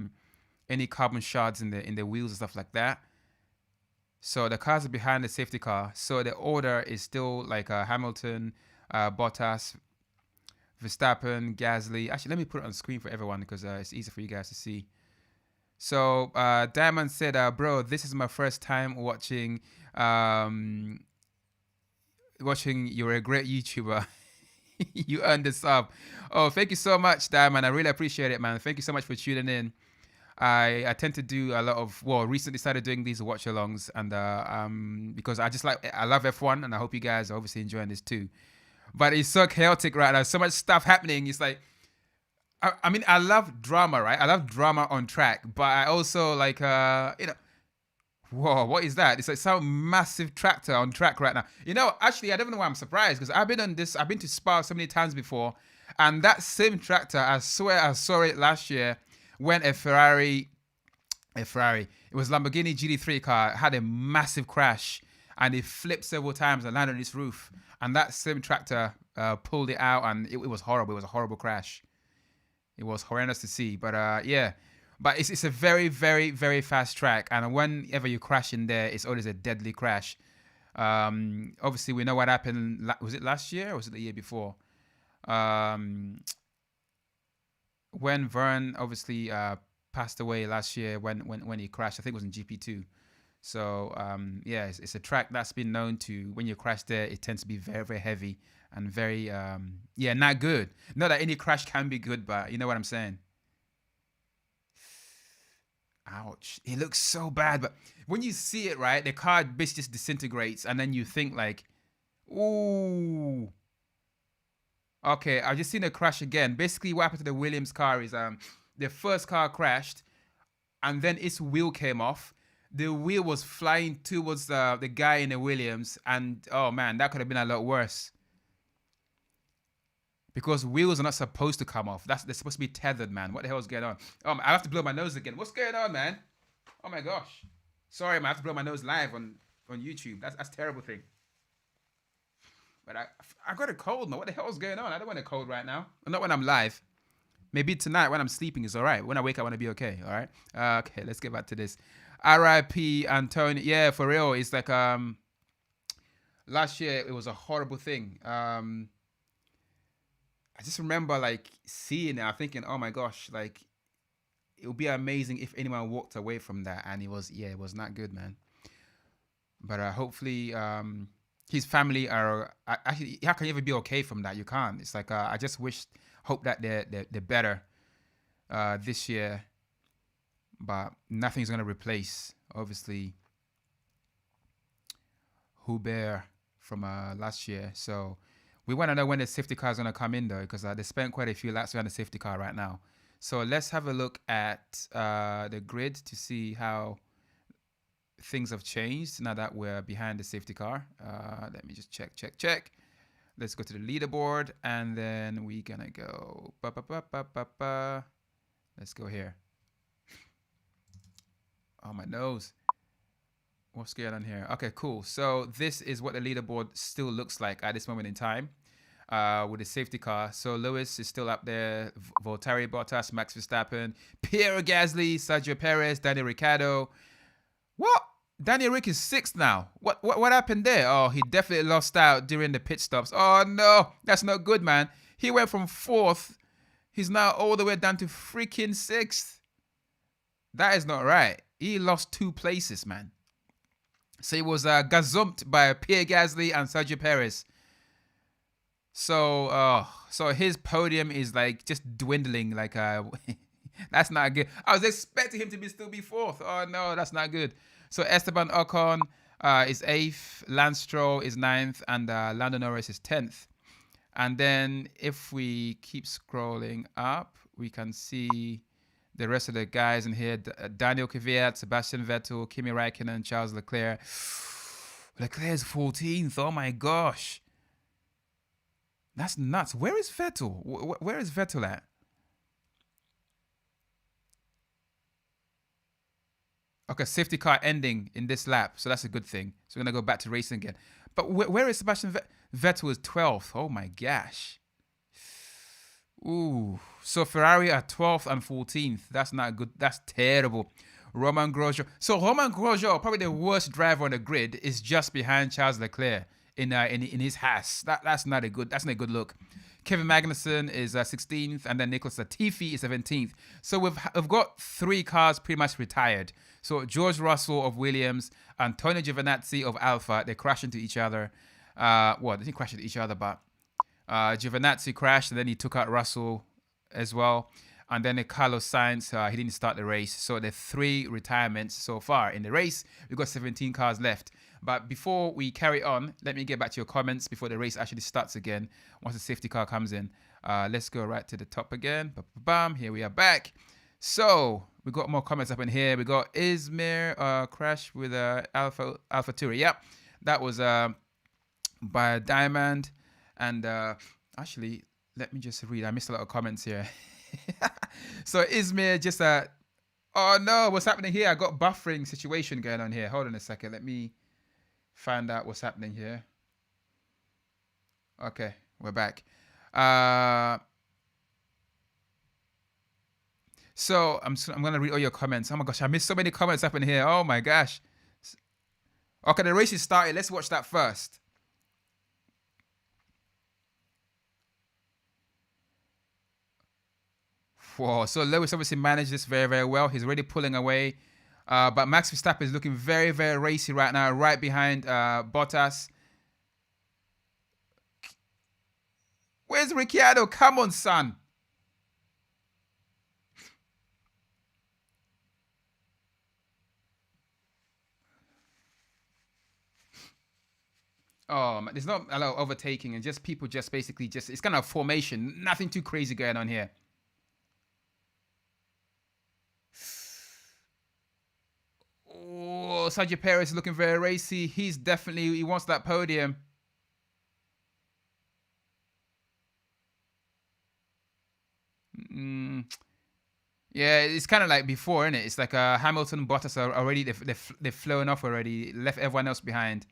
any carbon shards in the wheels and stuff like that. So the cars are behind the safety car. So the order is still like Hamilton, Bottas, Verstappen, Gasly. Actually, let me put it on screen for everyone because it's easier for you guys to see. So Diamond said, "Bro, this is my first time watching. You're a great YouTuber. You earned the sub. Oh, thank you so much, Diamond. I really appreciate it, man. Thank you so much for tuning in. I tend to do a lot of recently started doing these watch alongs and because I love F1 and I hope you guys are obviously enjoying this too. But it's so chaotic right now. So much stuff happening. It's like I mean I love drama, right? I love drama on track, but I also like whoa, what is that? It's like some massive tractor on track right now. Actually, I don't know why I'm surprised because I've been to Spa so many times before, and that same tractor, I swear I saw it last year when a Ferrari, it was Lamborghini GT3 car, had a massive crash and it flipped several times and landed on its roof. And that same tractor pulled it out and it was horrible. It was a horrible crash. It was horrendous to see, but yeah. But it's a very, very, very fast track, and whenever you crash in there, it's always a deadly crash. Obviously, we know what happened. Was it last year or was it the year before? when Vern obviously passed away last year when he crashed. I think it was in GP2. So yeah, it's a track that's been known to, when you crash there, it tends to be very, very heavy and very yeah, not good. Not that any crash can be good, but you know what I'm saying. Ouch! It looks so bad, but when you see it, right, the car basically just disintegrates, and then you think like, ooh. Okay, I've just seen a crash again. Basically, what happened to the Williams car is the first car crashed, and then its wheel came off. The wheel was flying towards the guy in the Williams, and oh man, that could have been a lot worse. Because wheels are not supposed to come off. They're supposed to be tethered, man. What the hell is going on? I have to blow my nose again. What's going on, man? Oh my gosh. Sorry, man. I have to blow my nose live on YouTube. That's a terrible thing. But I got a cold, man. What the hell is going on? I don't want a cold right now. Not when I'm live. Maybe tonight when I'm sleeping is all right. When I wake up, I want to be okay. All right. Okay, let's get back to this. R.I.P. Antonio. Yeah, for real. It's like last year it was a horrible thing. I just remember like seeing it, I'm thinking, oh my gosh, like it would be amazing if anyone walked away from that. And it was not good, man. But hopefully his family are actually, how can you ever be okay from that? You can't. It's like I just hope that they're better this year. But nothing's gonna replace, obviously, Hubert from last year. So we want to know when the safety car is going to come in, though, because they spent quite a few laps around the safety car right now. So let's have a look at the grid to see how things have changed now that we're behind the safety car. Let me just check. Let's go to the leaderboard, and then we're going to go. Let's go here. Oh, my nose. What's going on here? Okay, cool. So this is what the leaderboard still looks like at this moment in time with the safety car. So Lewis is still up there. Valtteri Bottas, Max Verstappen, Pierre Gasly, Sergio Perez, Daniel Ricciardo. What? Daniel Rick is sixth now. What happened there? Oh, he definitely lost out during the pit stops. Oh, no. That's not good, man. He went from fourth. He's now all the way down to freaking sixth. That is not right. He lost 2 places, man. So he was gazumped by Pierre Gasly and Sergio Perez. So his podium is like just dwindling. Like that's not good. I was expecting him to still be fourth. Oh no, that's not good. So Esteban Ocon is 8th, Lance Stroll is 9th, and Lando Norris is 10th. And then if we keep scrolling up, we can see the rest of the guys in here: Daniel Kvyat, Sebastian Vettel, Kimi Räikkönen, Charles Leclerc. Leclerc's 14th. Oh my gosh, that's nuts. Where is Vettel? Where is Vettel at? Okay, safety car ending in this lap, so that's a good thing. So we're gonna go back to racing again. But where is Sebastian Vettel? Vettel is 12th. Oh my gosh. Ooh, so Ferrari are 12th and 14th. That's not good. That's terrible. Romain Grosjean. So Romain Grosjean, probably the worst driver on the grid, is just behind Charles Leclerc in his Haas. That's not a good look. Kevin Magnussen is 16th, and then Nicholas Latifi is 17th. So we've got 3 cars pretty much retired. So George Russell of Williams, Antonio Giovinazzi of Alfa, they crash into each other. They didn't crash into each other, but Giovinazzi crashed, and then he took out Russell as well. And then Carlos Sainz, he didn't start the race. So there are 3 retirements so far in the race. We've got 17 cars left. But before we carry on, let me get back to your comments before the race actually starts again. Once the safety car comes in, let's go right to the top again. Bam, here we are back. So we got more comments up in here. We got Izmir crash with Alpha Tauri. Yep, that was by Diamond. And actually, let me just read. I missed a lot of comments here. So Izmir just oh no, what's happening here? I got buffering situation going on here. Hold on a second. Let me find out what's happening here. Okay, we're back. So I'm gonna read all your comments. Oh my gosh, I missed so many comments up in here. Oh my gosh. Okay, the race is started. Let's watch that first. Whoa. So Lewis obviously managed this very, very well. He's already pulling away. But Max Verstappen is looking very, very racy right now, right behind Bottas. Where's Ricciardo? Come on, son. Oh, man, there's not a lot of overtaking and just people just basically just, it's kind of formation. Nothing too crazy going on here. Oh, Sergio Perez is looking very racy. He wants that podium. Yeah, it's kind of like before, isn't it? It's like Hamilton and Bottas are already, they've flown off already, left everyone else behind.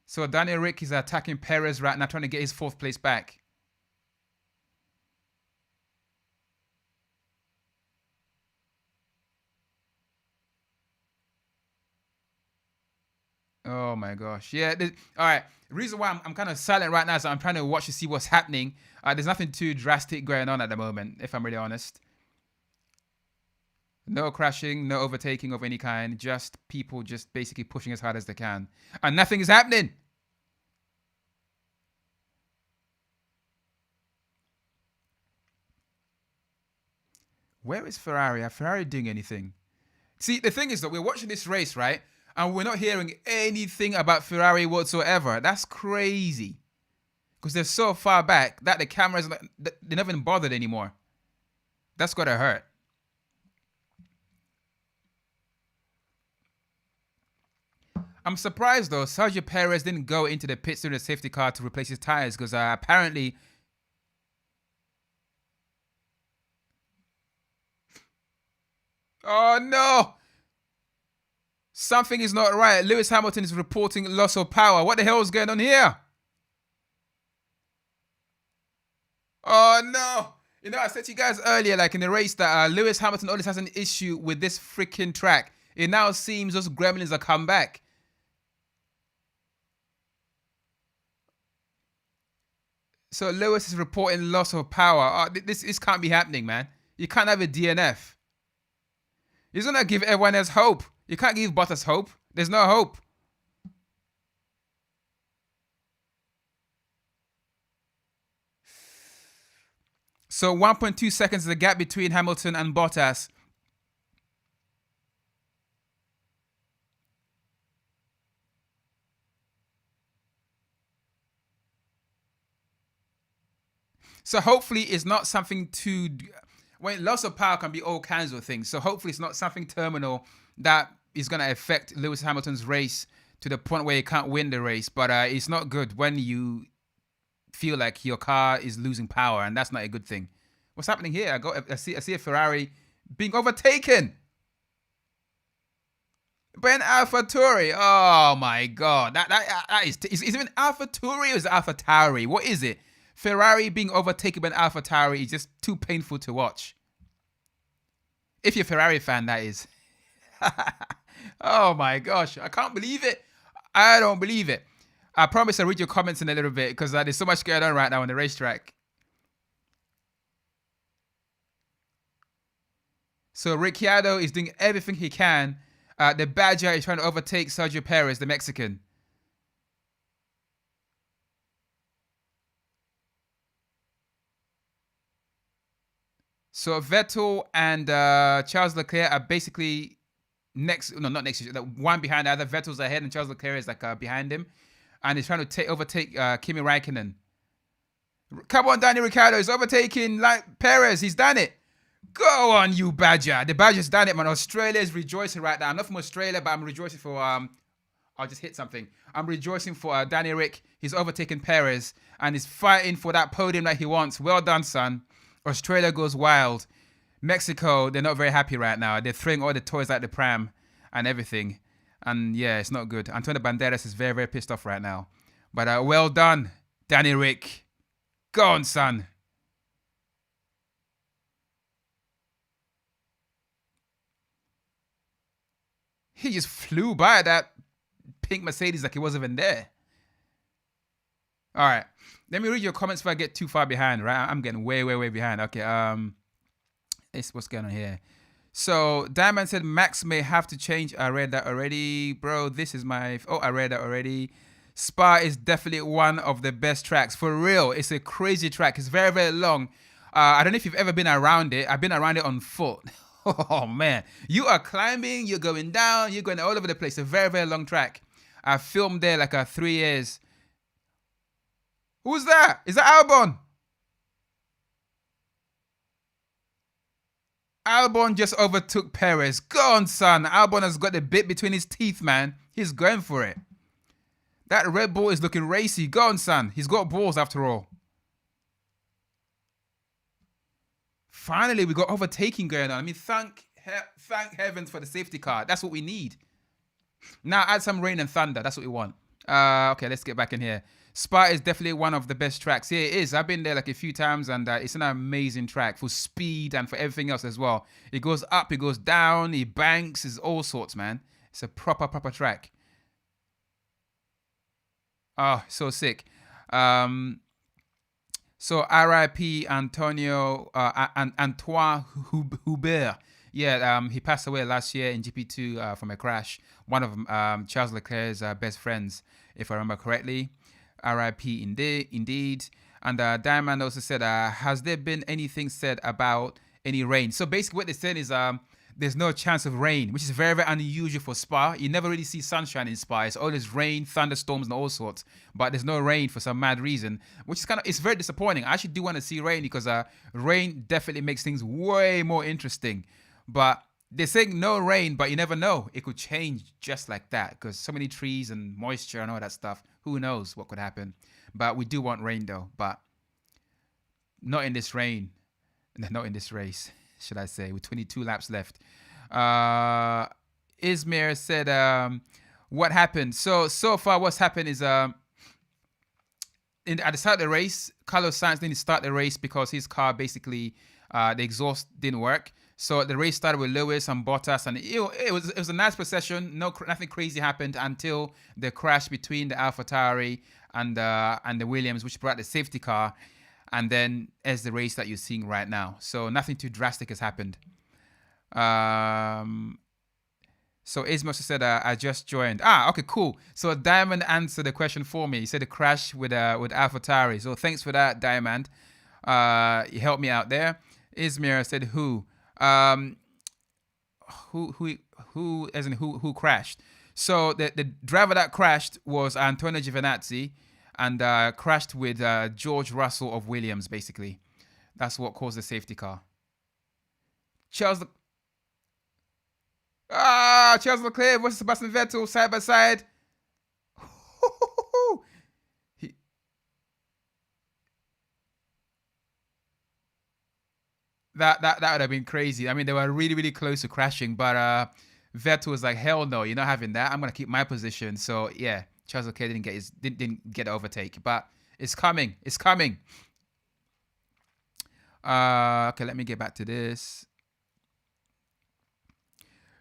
So Daniel Rick is attacking Perez right now, trying to get his 4th place back. Oh my gosh. Yeah. All right. The reason why I'm kind of silent right now is I'm trying to watch to see what's happening. There's nothing too drastic going on at the moment, if I'm really honest. No crashing, no overtaking of any kind. Just people just basically pushing as hard as they can. And nothing is happening. Where is Ferrari? Are Ferrari doing anything? See, the thing is that we're watching this race, right? And we're not hearing anything about Ferrari whatsoever. That's crazy. Because they're so far back that the cameras, they're not even bothered anymore. That's got to hurt. I'm surprised, though, Sergio Perez didn't go into the pits during the safety car to replace his tires. Because apparently... Oh, no! Something is not right. Lewis Hamilton is reporting loss of power. What the hell is going on here? Oh, no. You know, I said to you guys earlier, like in the race, that Lewis Hamilton always has an issue with this freaking track. It now seems those gremlins are come back. So Lewis is reporting loss of power. This can't be happening, man. You can't have a DNF. He's going to give everyone else hope. You can't give Bottas hope. There's no hope. So 1.2 seconds is the gap between Hamilton and Bottas. So hopefully it's not something too... When loss of power can be all kinds of things. So hopefully it's not something terminal that is going to affect Lewis Hamilton's race to the point where he can't win the race. But it's not good when you feel like your car is losing power, and that's not a good thing. What's happening here? I see a Ferrari being overtaken by an AlphaTauri. Oh my god, that is even AlphaTauri or is it AlphaTauri? What is it? Ferrari being overtaken by an AlphaTauri is just too painful to watch. If you're a Ferrari fan, that is. Oh my gosh, I can't believe it. I don't believe it. I promise I'll read your comments in a little bit because there's so much going on right now on the racetrack. So Ricciardo is doing everything he can. The Badger is trying to overtake Sergio Perez, the Mexican. So Vettel and Charles Leclerc are basically next. No, not next. One behind the other. Vettel's ahead and Charles Leclerc is like behind him. And he's trying to overtake Kimi Raikkonen. Come on, Daniel Ricciardo is overtaking Perez. He's done it. Go on, you Badger. The Badger's done it, man. Australia is rejoicing right now. I'm not from Australia, but I'm rejoicing for... I'll just hit something. I'm rejoicing for Danny Rick. He's overtaken Perez and he's fighting for that podium that he wants. Well done, son. Australia goes wild. Mexico, they're not very happy right now. They're throwing all the toys out the pram and everything. And yeah, it's not good. Antonio Banderas is very, very pissed off right now. But well done, Danny Rick. Go on, son. He just flew by that pink Mercedes like he wasn't even there. All right. Let me read your comments before I get too far behind, right? I'm getting way, way, way behind. Okay. What's going on here? So Diamond said Max may have to change. I read that already, bro. This is my. Oh, I read that already. Spa is definitely one of the best tracks for real. It's a crazy track. It's very, very long. I don't know if you've ever been around it. I've been around it on foot. Oh man, you are climbing, you're going down, you're going all over the place. A very, very long track. I filmed there like 3 years. Who's that? Is that Albon? Albon just overtook Perez. Go on, son. Albon has got the bit between his teeth, man. He's going for it. That Red Bull is looking racy. Go on, son. He's got balls after all. Finally, we got overtaking going on. I mean, thank heavens for the safety car. That's what we need. Now add some rain and thunder. That's what we want. Okay, let's get back in here. Spa is definitely one of the best tracks. Yeah, it is. I've been there like a few times, and it's an amazing track for speed and for everything else as well. It goes up, it goes down, it banks, it's all sorts, man. It's a proper track. Oh, so sick. So RIP Antonio Antoine Hubert. Yeah, he passed away last year in GP2 from a crash. One of Charles Leclerc's best friends, if I remember correctly. RIP indeed. And Diamond also said, has there been anything said about any rain? So basically what they're saying is there's no chance of rain, which is very, very unusual for Spa. You never really see sunshine in Spa. It's always rain, thunderstorms, and all sorts. But there's no rain for some mad reason, which is it's very disappointing. I actually do want to see rain because rain definitely makes things way more interesting. But they're saying no rain, but you never know. It could change just like that because so many trees and moisture and all that stuff. Who knows what could happen? But we do want rain though. But not in this rain. Not in this race, should I say, with 22 laps left. Izmir said, what happened? So far what's happened is at the start of the race, Carlos Sainz didn't start the race because his car basically, the exhaust didn't work. So the race started with Lewis and Bottas, and it was a nice procession. Nothing crazy happened until the crash between the AlphaTauri and the Williams, which brought the safety car, and then as the race that you're seeing right now. So nothing too drastic has happened. So Ismo said, I just joined. Okay, cool. So Diamond answered the question for me. He said the crash with AlphaTauri. So thanks for that, Diamond. You helped me out there. Izmir said who crashed. So the driver that crashed was Antonio Giovinazzi and crashed with George Russell of Williams, basically. That's what caused the safety car. Charles Leclerc versus Sebastian Vettel side by side. That would have been crazy. I mean, they were really, really close to crashing, but Vettel was like, "Hell no, you're not having that. I'm gonna keep my position." So yeah, Charles Leclerc didn't get overtake, but it's coming. It's coming. Okay, let me get back to this.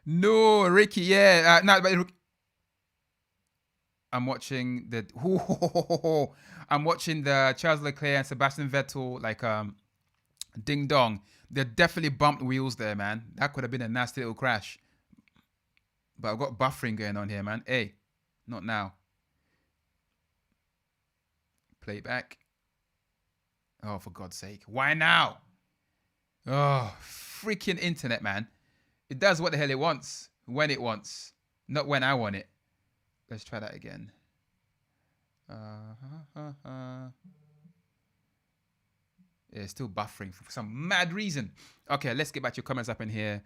No, Ricky. Yeah, no, but I'm watching the. I'm watching the Charles Leclerc and Sebastian Vettel like ding dong. They definitely bumped wheels there, man. That could have been a nasty little crash. But I've got buffering going on here, man. Hey, not now. Play it back. Oh, for God's sake. Why now? Oh, freaking internet, man. It does what the hell it wants. When it wants. Not when I want it. Let's try that again. Yeah, it's still buffering for some mad reason. Okay, let's get back to your comments up in here.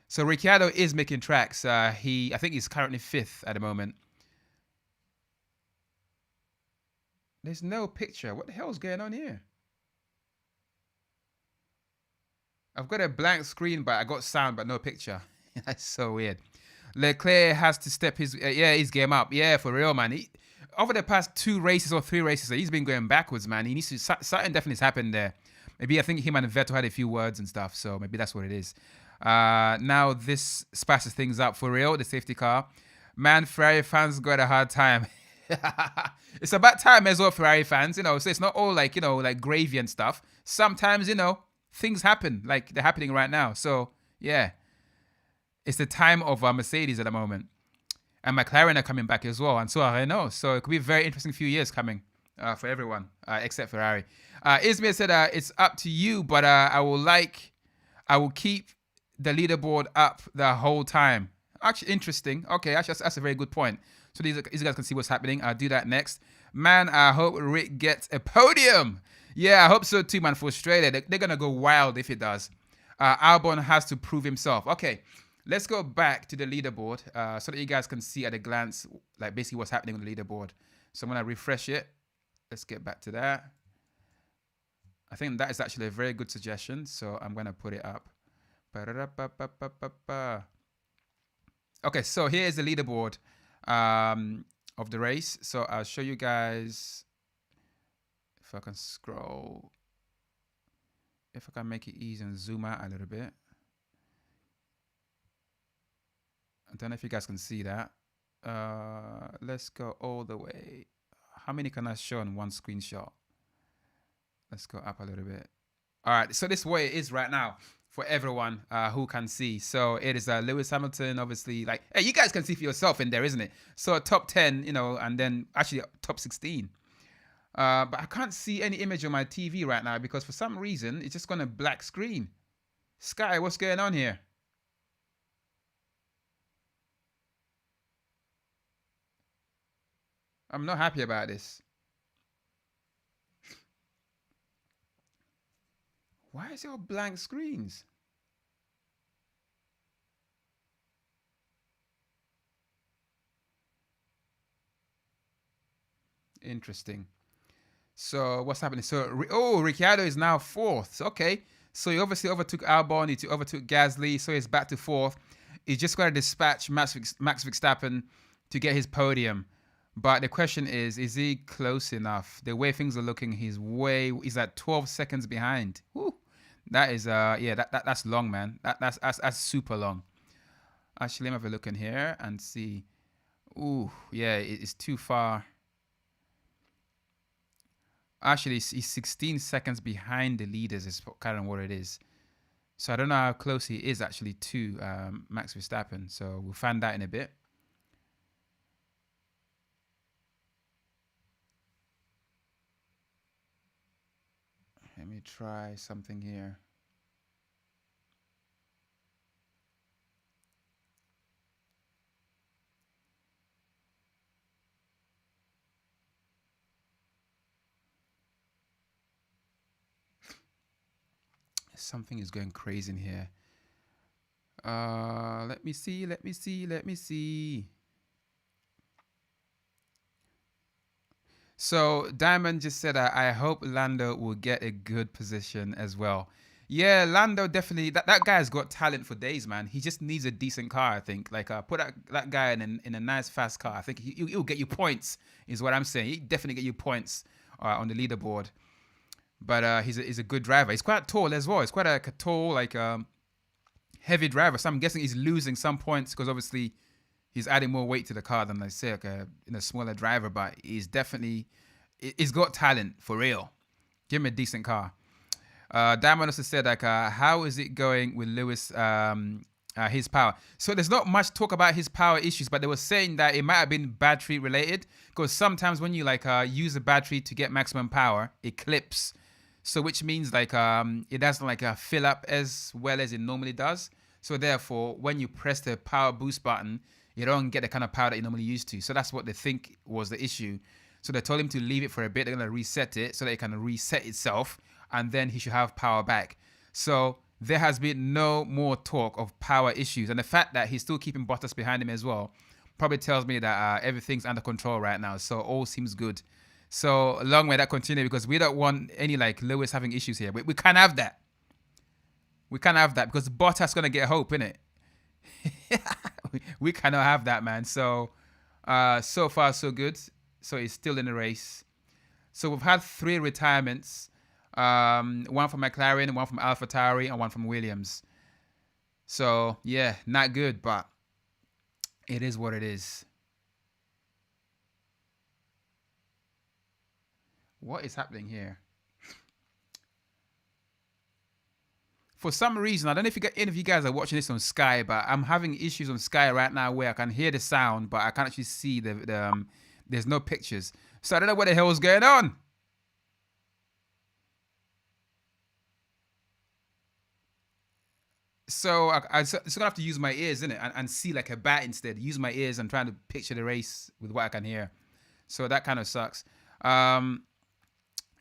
So Ricciardo is making tracks. I think he's currently 5th at the moment. There's no picture. What the hell's going on here? I've got a blank screen, but I got sound, but no picture. That's so weird. Leclerc has to step his game up. Yeah, for real, man. Over the past 2 races or 3 races, he's been going backwards, man. He needs to. Something definitely has happened there. Maybe I think him and Vettel had a few words and stuff, so maybe that's what it is. Now this spices things up for real. The safety car, man. Ferrari fans got a hard time. It's about time as well, Ferrari fans. So it's not all like like gravy and stuff. Sometimes things happen, like they're happening right now. So yeah, it's the time of Mercedes at the moment, and McLaren are coming back as well, and so are Renault. So it could be a very interesting few years coming for everyone except Ferrari. Izmir said it's up to you, but I will keep the leaderboard up the whole time. Actually, interesting. Okay, actually, that's a very good point. So these guys can see what's happening. I'll do that next. Man, I hope Rick gets a podium. Yeah, I hope so too, man, for Australia. They're going to go wild if it does. Albon has to prove himself. Okay, let's go back to the leaderboard so that you guys can see at a glance, like basically what's happening on the leaderboard. So I'm going to refresh it. Let's get back to that. I think that is actually a very good suggestion. So I'm going to put it up. Okay, so here's the leaderboard of the race. So I'll show you guys if I can scroll. If I can make it easy and zoom out a little bit. I don't know if you guys can see that. Let's go all the way. How many can I show in one screenshot? Let's go up a little bit. All right, so this is what it is right now for everyone who can see. So it is Lewis Hamilton, obviously. Like, hey, you guys can see for yourself in there, isn't it? So top 10, and then actually top 16. But I can't see any image on my TV right now because for some reason it's just gone a black screen. Sky, what's going on here? I'm not happy about this. Why is it all blank screens? Interesting. So what's happening? So Ricciardo is now fourth. Okay, so he obviously overtook Albon. He overtook Gasly. So he's back to fourth. He's just got to dispatch Max Verstappen to get his podium. But the question is he close enough? The way things are looking, he's at 12 seconds behind. Woo. That is that's long, man. That's super long. Actually, let me have a look in here and see. Ooh, yeah, it's too far. Actually, he's 16 seconds behind the leaders is kind of what it is. So I don't know how close he is actually to Max Verstappen. So we'll find that in a bit. Let me try something here. Something is going crazy in here. Let me see. So Diamond just said, I hope Lando will get a good position as well. Yeah, Lando definitely. That guy's got talent for days, man. He just needs a decent car, I think. Like, put that guy in a nice fast car. I think he'll get you points. Is what I'm saying. He definitely get you points on the leaderboard. But he's a good driver. He's quite tall as well. He's quite a tall, like heavy driver. So I'm guessing he's losing some points because obviously he's adding more weight to the car than, let's say, like a smaller driver. But he's got talent for real. Give him a decent car. Diamond also said, like, how is it going with Lewis, his power? So there's not much talk about his power issues, but they were saying that it might have been battery related because sometimes when you use a battery to get maximum power, it clips. So which means like it doesn't fill up as well as it normally does. So therefore, when you press the power boost button, you don't get the kind of power that you normally used to. So that's what they think was the issue. So they told him to leave it for a bit. They're going to reset it so that it can reset itself. And then he should have power back. So there has been no more talk of power issues. And the fact that he's still keeping Bottas behind him as well probably tells me that everything's under control right now. So all seems good. So long may that continue because we don't want any Lewis having issues here. We can't have that. We can't have that because Bottas going to get hope, innit? we cannot have that, man. So so far so good. So he's still in the race. So we've had 3 retirements. One from McLaren, one from AlphaTauri, and one from Williams. So yeah, not good, but it is what it is. What is happening here? For some reason, I don't know if any of you guys are watching this on Sky, but I'm having issues on Sky right now where I can hear the sound, but I can't actually see there's no pictures. So I don't know what the hell is going on. So I just gonna have to use my ears, innit, and see like a bat instead. Use my ears and trying to picture the race with what I can hear. So that kind of sucks.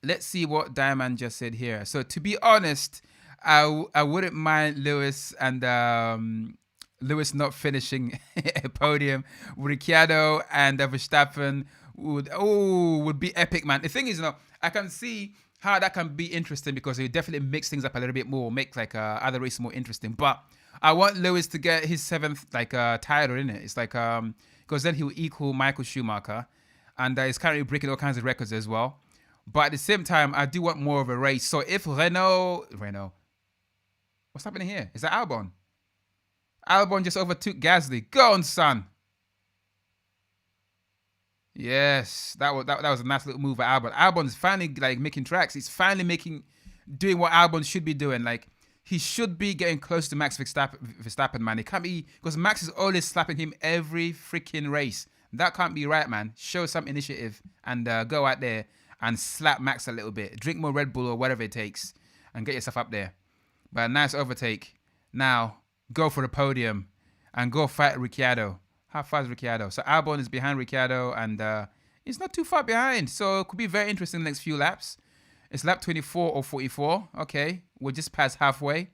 Let's see what Diamond just said here. So to be honest, I wouldn't mind Lewis and Lewis not finishing a podium. Ricciardo and Verstappen would be epic, man. The thing is, I can see how that can be interesting because it would definitely mix things up a little bit more, make like other races more interesting. But I want Lewis to get his 7th title in it. It's like because then he'll equal Michael Schumacher, and he's currently breaking all kinds of records as well. But at the same time, I do want more of a race. So if Renault, what's happening here? Is that Albon? Albon just overtook Gasly. Go on, son. Yes, that was a nice little move by Albon. Albon's finally like making tracks. He's finally doing what Albon should be doing. Like he should be getting close to Max Verstappen, man. It can't be because Max is always slapping him every freaking race. That can't be right, man. Show some initiative and go out there and slap Max a little bit. Drink more Red Bull or whatever it takes and get yourself up there. But a nice overtake. Now, go for the podium and go fight Ricciardo. How far is Ricciardo? So Albon is behind Ricciardo and he's not too far behind. So it could be very interesting the next few laps. It's lap 24 or 44. Okay, we're just past halfway.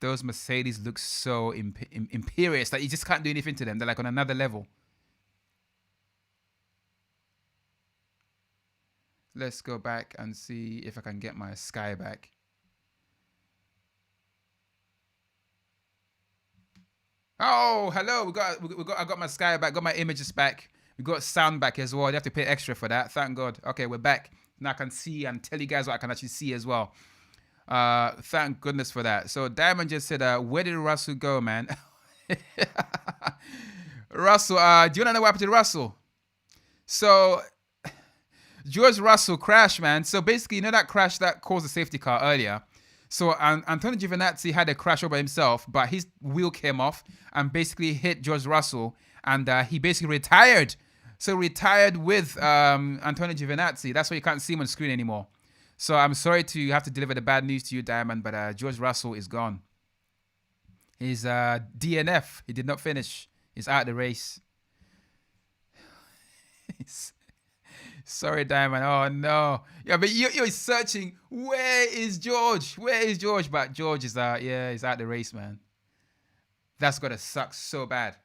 Those Mercedes look so imperious that you just can't do anything to them. They're like on another level. Let's go back and see if I can get my Sky back. Oh, hello. I got my Sky back, got my images back. We got sound back as well. You have to pay extra for that. Thank God. Okay, we're back. Now I can see and tell you guys what I can actually see as well. Thank goodness for that. So Diamond just said, where did Russell go, man? Russell, do you want to know what happened to Russell? So George Russell crashed, man. So basically, you know that crash that caused the safety car earlier? So Antonio Giovinazzi had a crash over himself, but his wheel came off and basically hit George Russell, and he basically retired. So retired with Antonio Giovinazzi. That's why you can't see him on screen anymore. So I'm sorry to have to deliver the bad news to you, Diamond, but George Russell is gone. He's DNF. He did not finish. He's out of the race. Sorry, Diamond. Oh, no. Yeah, but you're searching. Where is George? Where is George? But George is he's out of the race, man. That's got to suck so bad.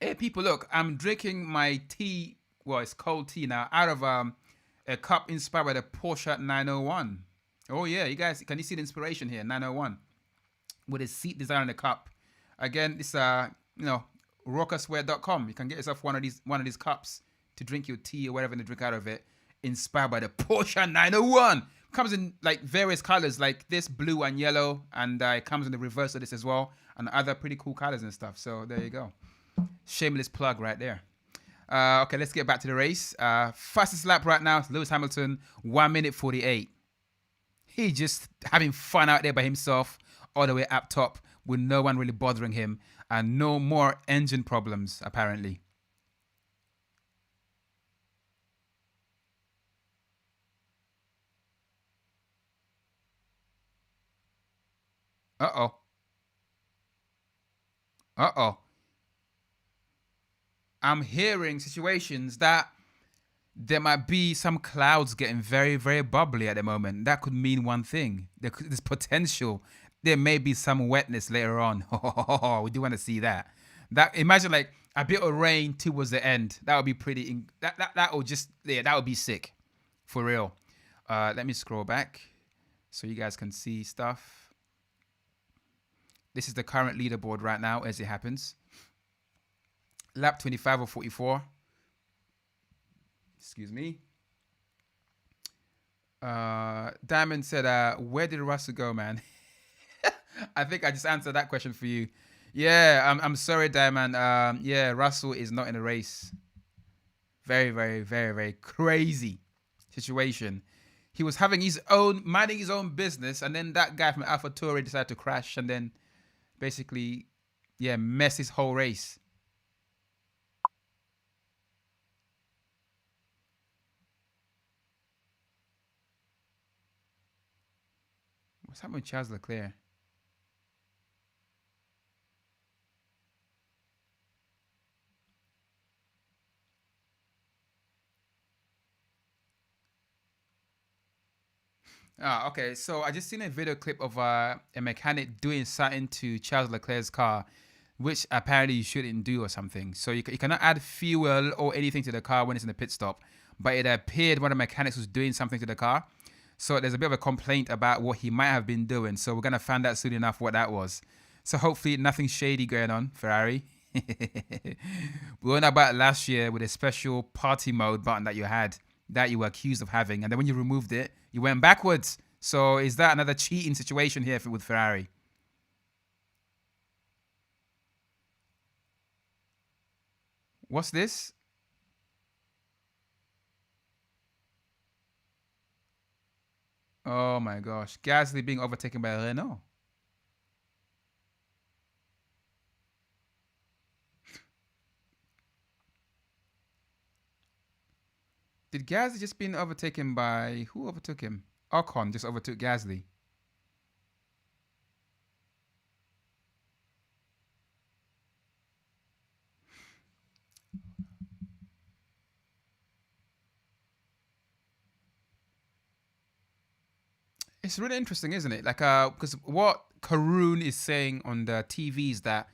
Hey, people, look. I'm drinking my tea. Well, it's cold tea now, out of a cup inspired by the Porsche 901. Oh, yeah, you guys, can you see the inspiration here? 901. With a seat design on the cup. Again, this, rockerswear.com. You can get yourself one of these cups to drink your tea or whatever to drink out of it. Inspired by the Porsche 901. Comes in, like, various colors, like this, blue and yellow. And it comes in the reverse of this as well. And other pretty cool colors and stuff. So, there you go. Shameless plug right there. Okay, let's get back to the race. Fastest lap right now is Lewis Hamilton, 1 minute 48. He just having fun out there by himself, all the way up top, with no one really bothering him, and no more engine problems, apparently. Uh-oh. Uh-oh. I'm hearing situations that there might be some clouds getting very, very bubbly at the moment. That could mean one thing. There's potential. There may be some wetness later on. We do want to see that. Imagine like a bit of rain towards the end. That would be pretty. That would be sick, for real. Let me scroll back so you guys can see stuff. This is the current leaderboard right now as it happens. Lap 25 or 44. Excuse me. Diamond said, where did Russell go, man? I think I just answered that question for you. Yeah, I'm sorry, Diamond. Yeah, Russell is not in the race. Very, very, very, very crazy situation. He was having his own, minding his own business, and then that guy from AlphaTauri decided to crash, and then basically, yeah, mess his whole race. What's happening with Charles Leclerc? Ah, okay. So I just seen a video clip of a mechanic doing something to Charles Leclerc's car, which apparently you shouldn't do or something. So you cannot add fuel or anything to the car when it's in the pit stop. But it appeared one of the mechanics was doing something to the car. So there's a bit of a complaint about what he might have been doing. So we're gonna find out soon enough what that was. So hopefully nothing shady going on, Ferrari. We learned about last year with a special party mode button that you had that you were accused of having, and then when you removed it, you went backwards. So is that another cheating situation here with Ferrari? What's this? Oh my gosh, Gasly being overtaken by Renault. Did Gasly just been overtaken by who overtook him? Ocon just overtook Gasly. It's really interesting, isn't it? Like, because what Karun is saying on the TV is that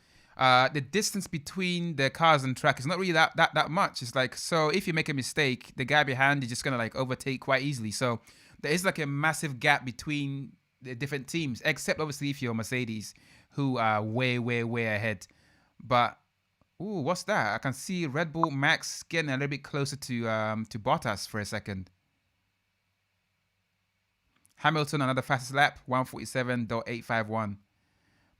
the distance between the cars and track is not really that much. It's like, so if you make a mistake, the guy behind is just gonna like overtake quite easily. So there is like a massive gap between the different teams, except obviously if you're Mercedes, who are way, way, way ahead. But ooh, what's that? I can see Red Bull Max getting a little bit closer to Bottas for a second. Hamilton another fastest lap, 147.851.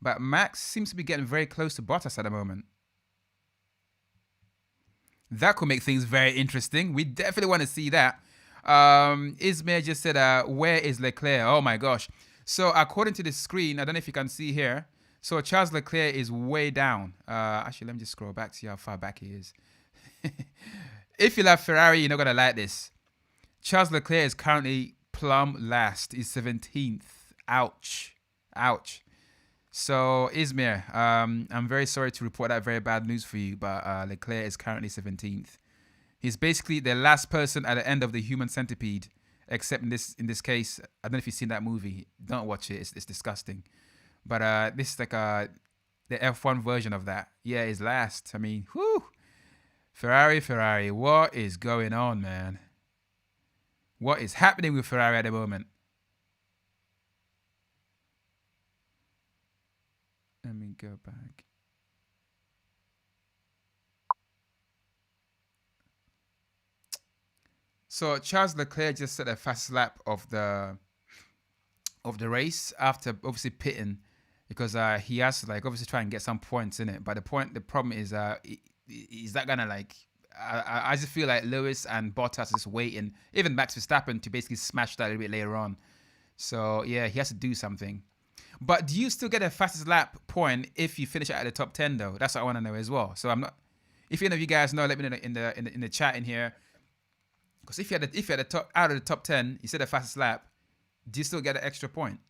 But Max seems to be getting very close to Bottas at the moment. That could make things very interesting. We definitely want to see that. Ismail just said, where is Leclerc? Oh my gosh. So according to the screen, I don't know if you can see here. So Charles Leclerc is way down. Actually, let me just scroll back to see how far back he is. If you love Ferrari, you're not going to like this. Charles Leclerc is currently plumb last. He's 17th. Ouch. Ouch. So, Izmir, I'm very sorry to report that very bad news for you, but Leclerc is currently 17th. He's basically the last person at the end of the human centipede, except in this case, I don't know if you've seen that movie. Don't watch it. It's disgusting. But this is like the F1 version of that. Yeah, he's last. I mean, whew. Ferrari, what is going on, man? What is happening with Ferrari at the moment? Let me go back. So Charles Leclerc just set a fast lap of the race after obviously pitting because he has to like obviously try and get some points in it. But the problem is that gonna like I just feel like Lewis and Bottas is waiting, even Max Verstappen to basically smash that a little bit later on. So yeah, he has to do something. But do you still get a fastest lap point if you finish out of the top 10 though? That's what I want to know as well. So I'm not. If any of you guys know, let me know in the chat in here. Because if you're at the top out of the top 10, you said the fastest lap. Do you still get an extra point,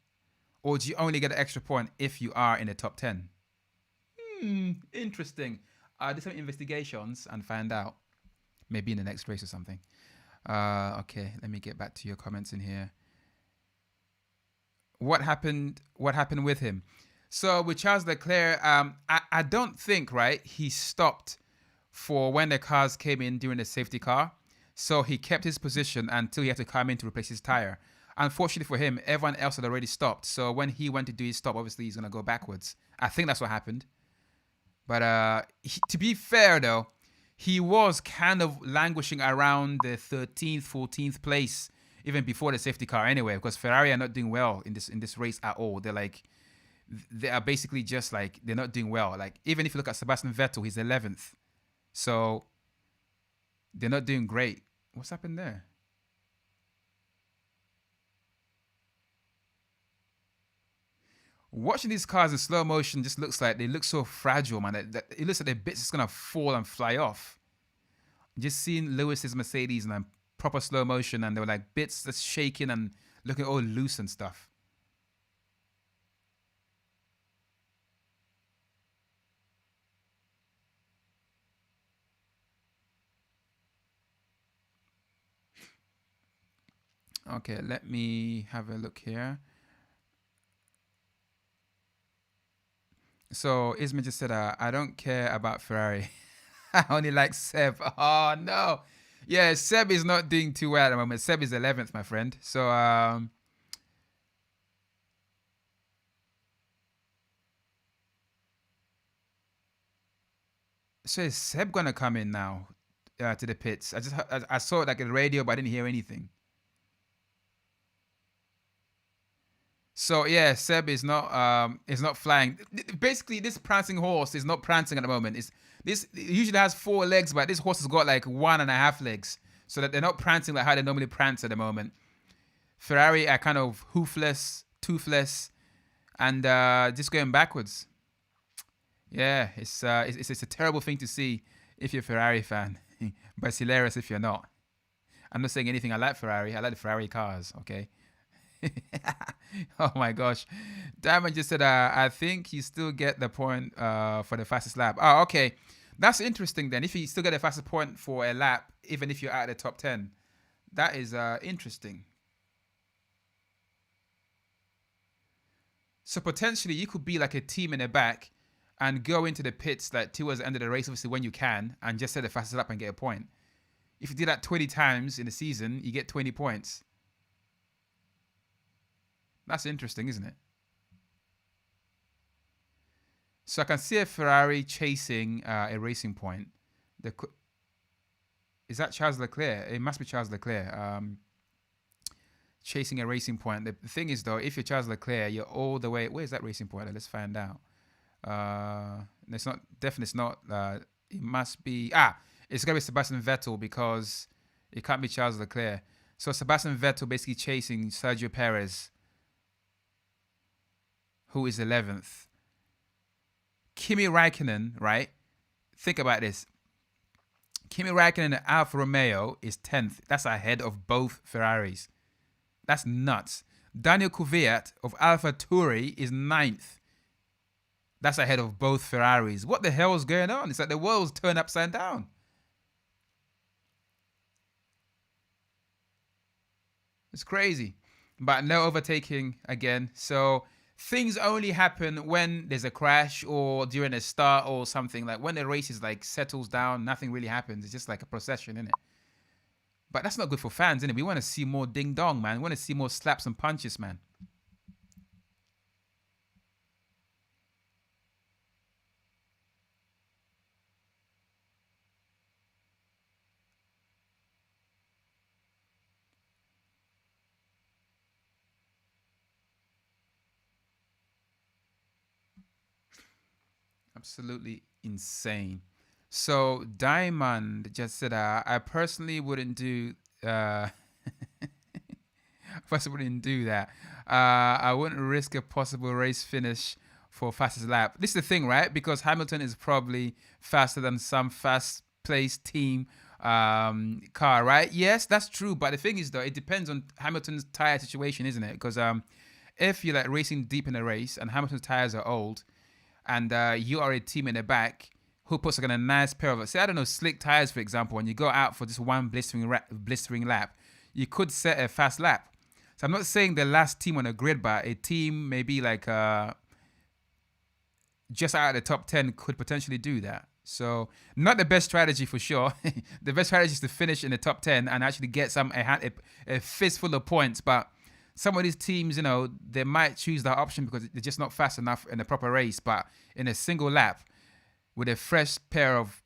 or do you only get an extra point if you are in the top 10? Interesting. Do some investigations and find out. Maybe in the next race or something. Okay, let me get back to your comments in here. What happened? What happened with him? So with Charles Leclerc, I don't think right he stopped for when the cars came in during the safety car. So he kept his position until he had to come in to replace his tire. Unfortunately for him, everyone else had already stopped. So when he went to do his stop, obviously he's gonna go backwards. I think that's what happened. But to be fair though, he was kind of languishing around the 13th, 14th place even before the safety car anyway, because Ferrari are not doing well in this race at all. They're like they are basically just like they're not doing well. Like even if you look at Sebastian Vettel, he's 11th, so they're not doing great. What's happened there? Watching these cars in slow motion just looks like they look so fragile, man. It looks like their bits is gonna fall and fly off. Just seeing Lewis's Mercedes in proper slow motion, and they were like bits that's shaking and looking all loose and stuff. Okay, let me have a look here. So Isma just said, I don't care about Ferrari. I only like Seb. Oh no. Yeah, Seb is not doing too well at the moment. Seb is 11th, my friend. So is Seb gonna come in now to the pits? I saw it like on the radio, but I didn't hear anything. So yeah, Seb is not flying. Basically, this prancing horse is not prancing at the moment. It usually has 4 legs, but this horse has got like 1.5 legs, so that they're not prancing like how they normally prance at the moment. Ferrari are kind of hoofless, toothless, and just going backwards. Yeah, it's a terrible thing to see if you're a Ferrari fan, but it's hilarious if you're not. I'm not saying anything. I like Ferrari. I like the Ferrari cars. Okay. Oh my gosh. Diamond just said, I think you still get the point for the fastest lap. Oh, okay. That's interesting then. If you still get the fastest point for a lap, even if you're out of the top 10, that is interesting. So potentially you could be like a team in the back and go into the pits like towards the end of the race, obviously when you can, and just set the fastest lap and get a point. If you do that 20 times in a season, you get 20 points. That's interesting, isn't it? So I can see a Ferrari chasing a racing point. Is that Charles Leclerc? It must be Charles Leclerc. Chasing a racing point. The thing is, though, if you're Charles Leclerc, you're all the way. Where's that racing point? Let's find out. It's not. Definitely, it's not. It must be. It's gonna be Sebastian Vettel because it can't be Charles Leclerc. So Sebastian Vettel basically chasing Sergio Perez, who is 11th. Kimi Raikkonen, right? Think about this. Kimi Raikkonen at Alfa Romeo is 10th. That's ahead of both Ferraris. That's nuts. Daniel Kvyat of Alfa Tauri is 9th. That's ahead of both Ferraris. What the hell is going on? It's like the world's turned upside down. It's crazy. But no overtaking again. So things only happen when there's a crash or during a start or something. Like when the race is like settles down, nothing really happens. It's just like a procession, isn't it? But that's not good for fans, isn't it? We want to see more ding dong, man. We want to see more slaps and punches, man. Absolutely insane. So Diamond just said, I personally wouldn't do. Personally wouldn't do that. I wouldn't risk a possible race finish for fastest lap. This is the thing, right? Because Hamilton is probably faster than some fast-placed team car, right? Yes, that's true. But the thing is, though, it depends on Hamilton's tire situation, isn't it? Because if you're like racing deep in a race and Hamilton's tires are old, and you are a team in the back who puts like a nice pair of, say, I don't know, slick tires, for example, and you go out for just one blistering lap, you could set a fast lap. So I'm not saying the last team on the grid, but a team maybe like just out of the top 10 could potentially do that. So not the best strategy for sure. The best strategy is to finish in the top 10 and actually get a fistful of points. But some of these teams, you know, they might choose that option because they're just not fast enough in a proper race. But in a single lap, with a fresh pair of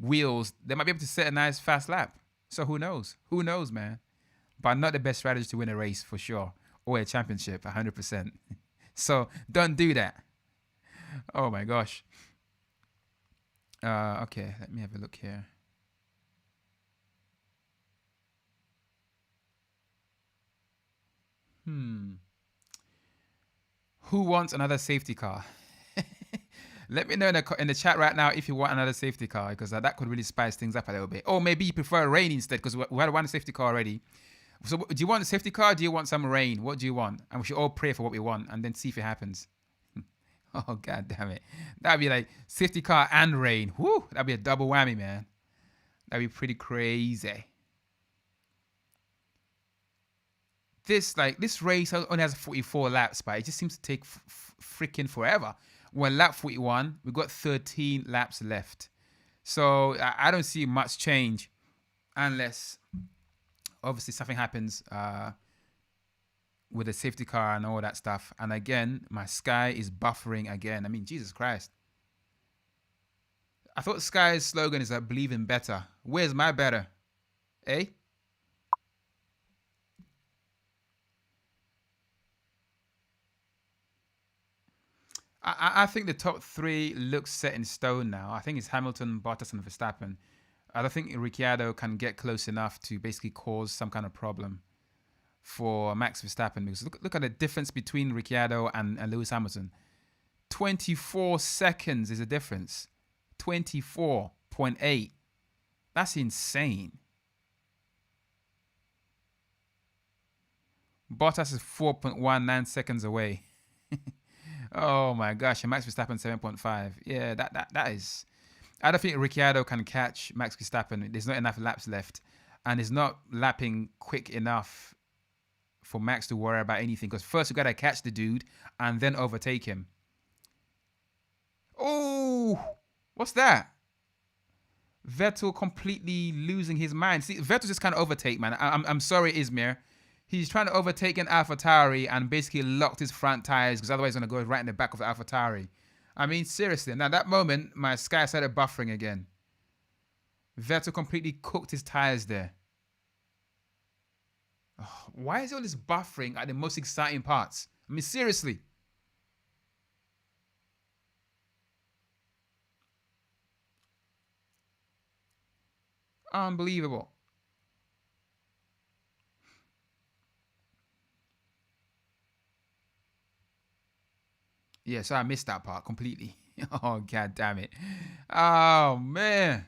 wheels, they might be able to set a nice fast lap. So who knows? Who knows, man? But not the best strategy to win a race for sure. Or a championship, 100%. So don't do that. Oh my gosh. Okay, let me have a look here. Who wants another safety car? Let me know in the chat right now if you want another safety car, because that could really spice things up a little bit. Or maybe you prefer rain instead, because we had one safety car already. So do you want a safety car? Or do you want some rain? What do you want? And we should all pray for what we want and then see if it happens. Oh, god damn it. That'd be like safety car and rain. Whoo, that'd be a double whammy, man. That'd be pretty crazy. This race only has 44 laps, but it just seems to take freaking forever. We're lap 41. We've got 13 laps left. So I don't see much change unless obviously something happens with the safety car and all that stuff. And again, my Sky is buffering again. I mean, Jesus Christ. I thought Sky's slogan is like, believe in better. Where's my better? Eh? I think the top three looks set in stone now. I think it's Hamilton, Bottas, and Verstappen. I don't think Ricciardo can get close enough to basically cause some kind of problem for Max Verstappen. Because look at the difference between Ricciardo and Lewis Hamilton. 24 seconds is a difference. 24.8. That's insane. Bottas is 4.19 seconds away. Oh my gosh, and Max Verstappen 7.5. Yeah, that is. I don't think Ricciardo can catch Max Verstappen. There's not enough laps left, and he's not lapping quick enough for Max to worry about anything. Because first you gotta catch the dude and then overtake him. Oh, what's that? Vettel completely losing his mind. See, Vettel just can't overtake, man. I'm sorry, Izmir. He's trying to overtake an AlphaTauri and basically locked his front tires because otherwise he's going to go right in the back of the AlphaTauri. I mean, seriously. Now, that moment, my Sky started buffering again. Vettel completely cooked his tires there. Oh, why is all this buffering at the most exciting parts? I mean, seriously. Unbelievable. Yeah, so I missed that part completely. Oh, god damn it. Oh, man.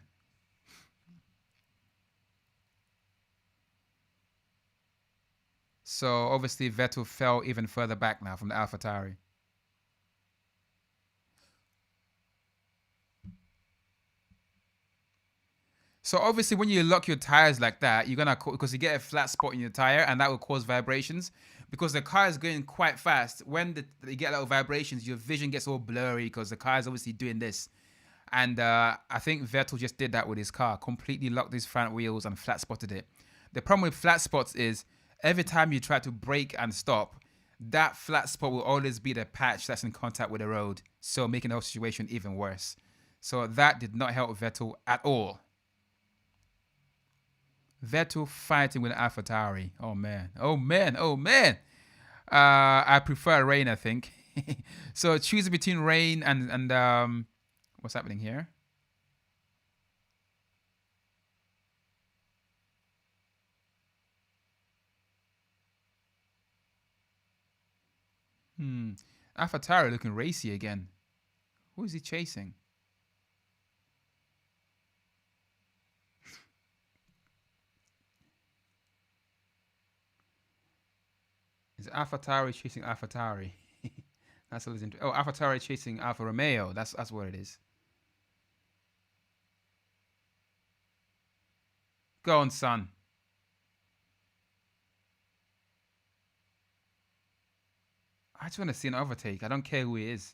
So, obviously, Vettel fell even further back now from the AlphaTauri. So, obviously, when you lock your tires like that, you're going to, because you get a flat spot in your tire, and that will cause vibrations. Because the car is going quite fast. When you get a lot of vibrations, your vision gets all blurry because the car is obviously doing this. And I think Vettel just did that with his car. Completely locked his front wheels and flat spotted it. The problem with flat spots is every time you try to brake and stop, that flat spot will always be the patch that's in contact with the road. So making the whole situation even worse. So that did not help Vettel at all. Vettel fighting with AlphaTauri. Oh man. Oh man. Oh man. I prefer rain, I think. So choosing between rain and what's happening here? AlphaTauri looking racy again. Who is he chasing? Is AlphaTauri chasing AlphaTauri? That's always interesting. Oh, AlphaTauri chasing Alfa Romeo. That's what it is. Go on, son. I just want to see an overtake. I don't care who he is.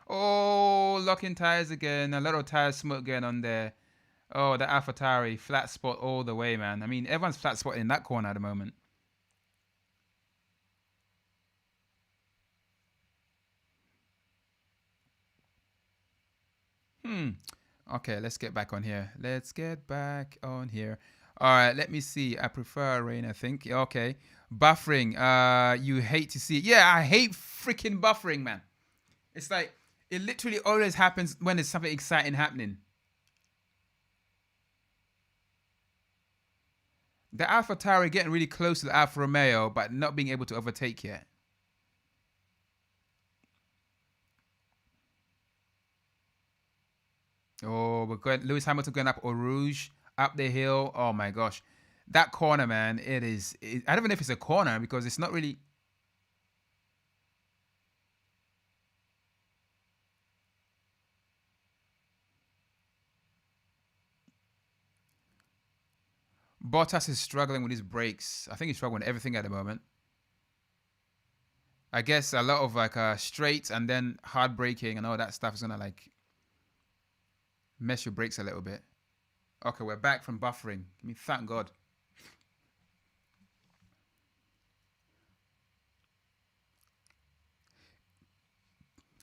Oh, locking tires again. A lot of tire smoke going on there. Oh, the AlphaTauri. Flat spot all the way, man. I mean, everyone's flat spotting in that corner at the moment. Okay, let's get back on here. Let's get back on here. All right, let me see. I prefer rain, I think. Okay. Buffering. You hate to see it. Yeah, I hate freaking buffering, man. It's like it literally always happens when there's something exciting happening. The Alpha Tauri getting really close to the Alfa Romeo, but not being able to overtake yet. Oh, we're going. Lewis Hamilton going up Eau Rouge, up the hill. Oh my gosh, that corner, man! It is. I don't even know if it's a corner because it's not really. Bottas is struggling with his brakes. I think he's struggling with everything at the moment. I guess a lot of like straight and then hard braking and all that stuff is gonna like mess your brakes a little bit. Okay, we're back from buffering. I mean, thank God.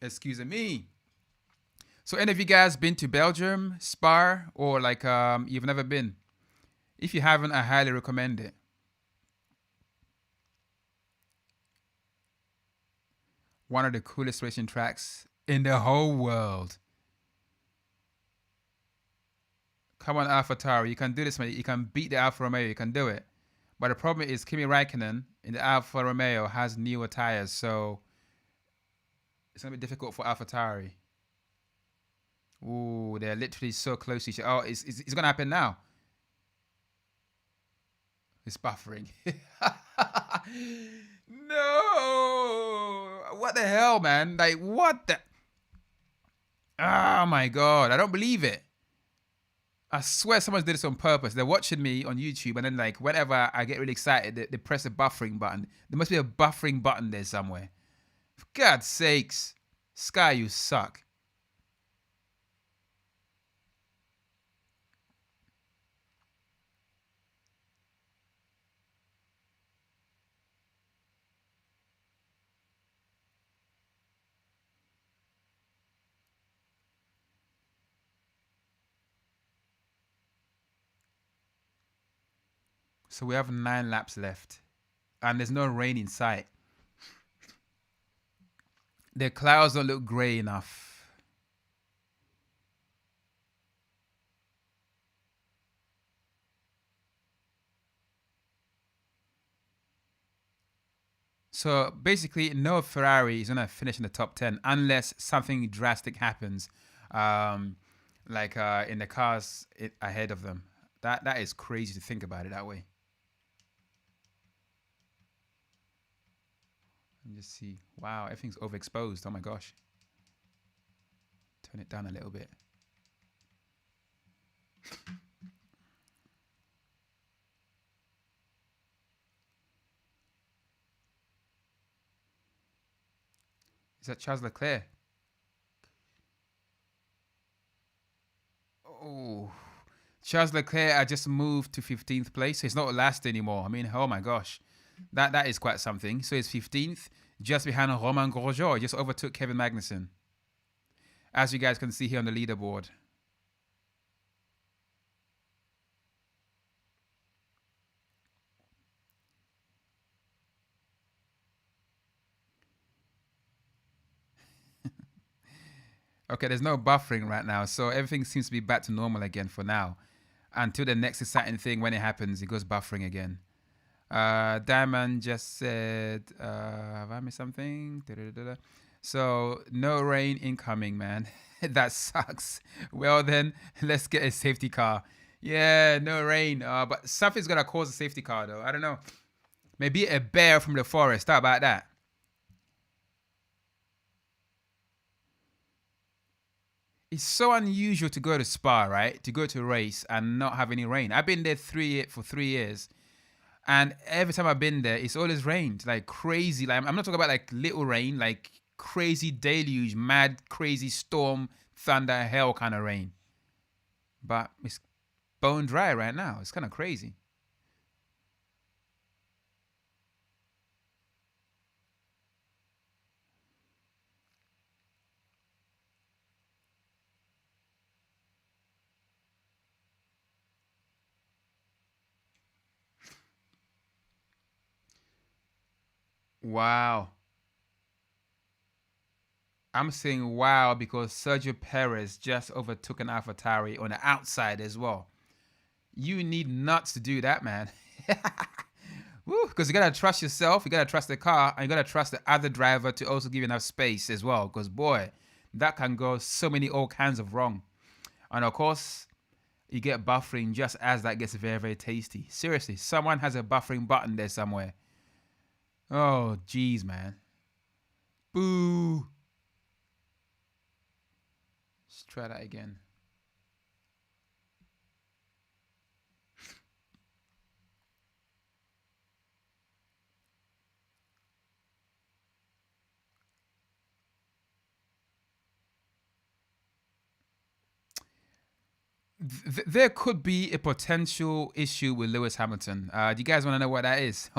Excuse me. So, any of you guys been to Belgium, Spa, or like you've never been? If you haven't, I highly recommend it. One of the coolest racing tracks in the whole world. Come on, AlphaTauri, you can do this, man. You can beat the Alfa Romeo. You can do it. But the problem is Kimi Raikkonen in the Alfa Romeo has newer tires, so it's gonna be difficult for AlphaTauri. Ooh, they're literally so close to each other. Oh, it's gonna happen now. It's buffering. No! What the hell, man? Like, what the? Oh my god, I don't believe it. I swear someone did this on purpose. They're watching me on YouTube, and then like whenever I get really excited, they press a buffering button. There must be a buffering button there somewhere. For God's sakes, Sky, you suck. So we have 9 laps left, and there's no rain in sight. The clouds don't look grey enough. So basically, no Ferrari is gonna finish in the top 10 unless something drastic happens, um, like in the cars ahead of them. That is crazy to think about it that way. Let me just see. Wow, everything's overexposed. Oh my gosh. Turn it down a little bit. Is that Charles Leclerc? Oh, Charles Leclerc, I just moved to 15th place. So it's not last anymore. I mean, oh my gosh. That is quite something. So it's 15th, just behind Romain Grosjean. Just overtook Kevin Magnussen. As you guys can see here on the leaderboard. Okay, there's no buffering right now, so everything seems to be back to normal again for now. Until the next exciting thing, when it happens, it goes buffering again. Diamond just said, have I missed something? Da-da-da-da. So, no rain incoming, man. That sucks. Well, then, let's get a safety car. Yeah, no rain. But something's going to cause a safety car, though. I don't know. Maybe a bear from the forest. How about that? It's so unusual to go to Spa, right? To go to a race and not have any rain. I've been there for 3 years. And every time I've been there, it's always rained like crazy. Like I'm not talking about like little rain, like crazy deluge, mad, crazy storm, thunder, hell kind of rain. But it's bone dry right now. It's kind of crazy. Wow. I'm saying wow because Sergio Perez just overtook an AlphaTauri on the outside as well. You need nuts to do that, man. Woo, because you gotta trust yourself, you gotta trust the car, and you gotta trust the other driver to also give you enough space as well. Because boy, that can go so many all kinds of wrong. And of course, you get buffering just as that gets very, very tasty. Seriously, someone has a buffering button there somewhere. Oh, jeez, man. Boo. Let's try that again. There could be a potential issue with Lewis Hamilton. Do you guys want to know what that is?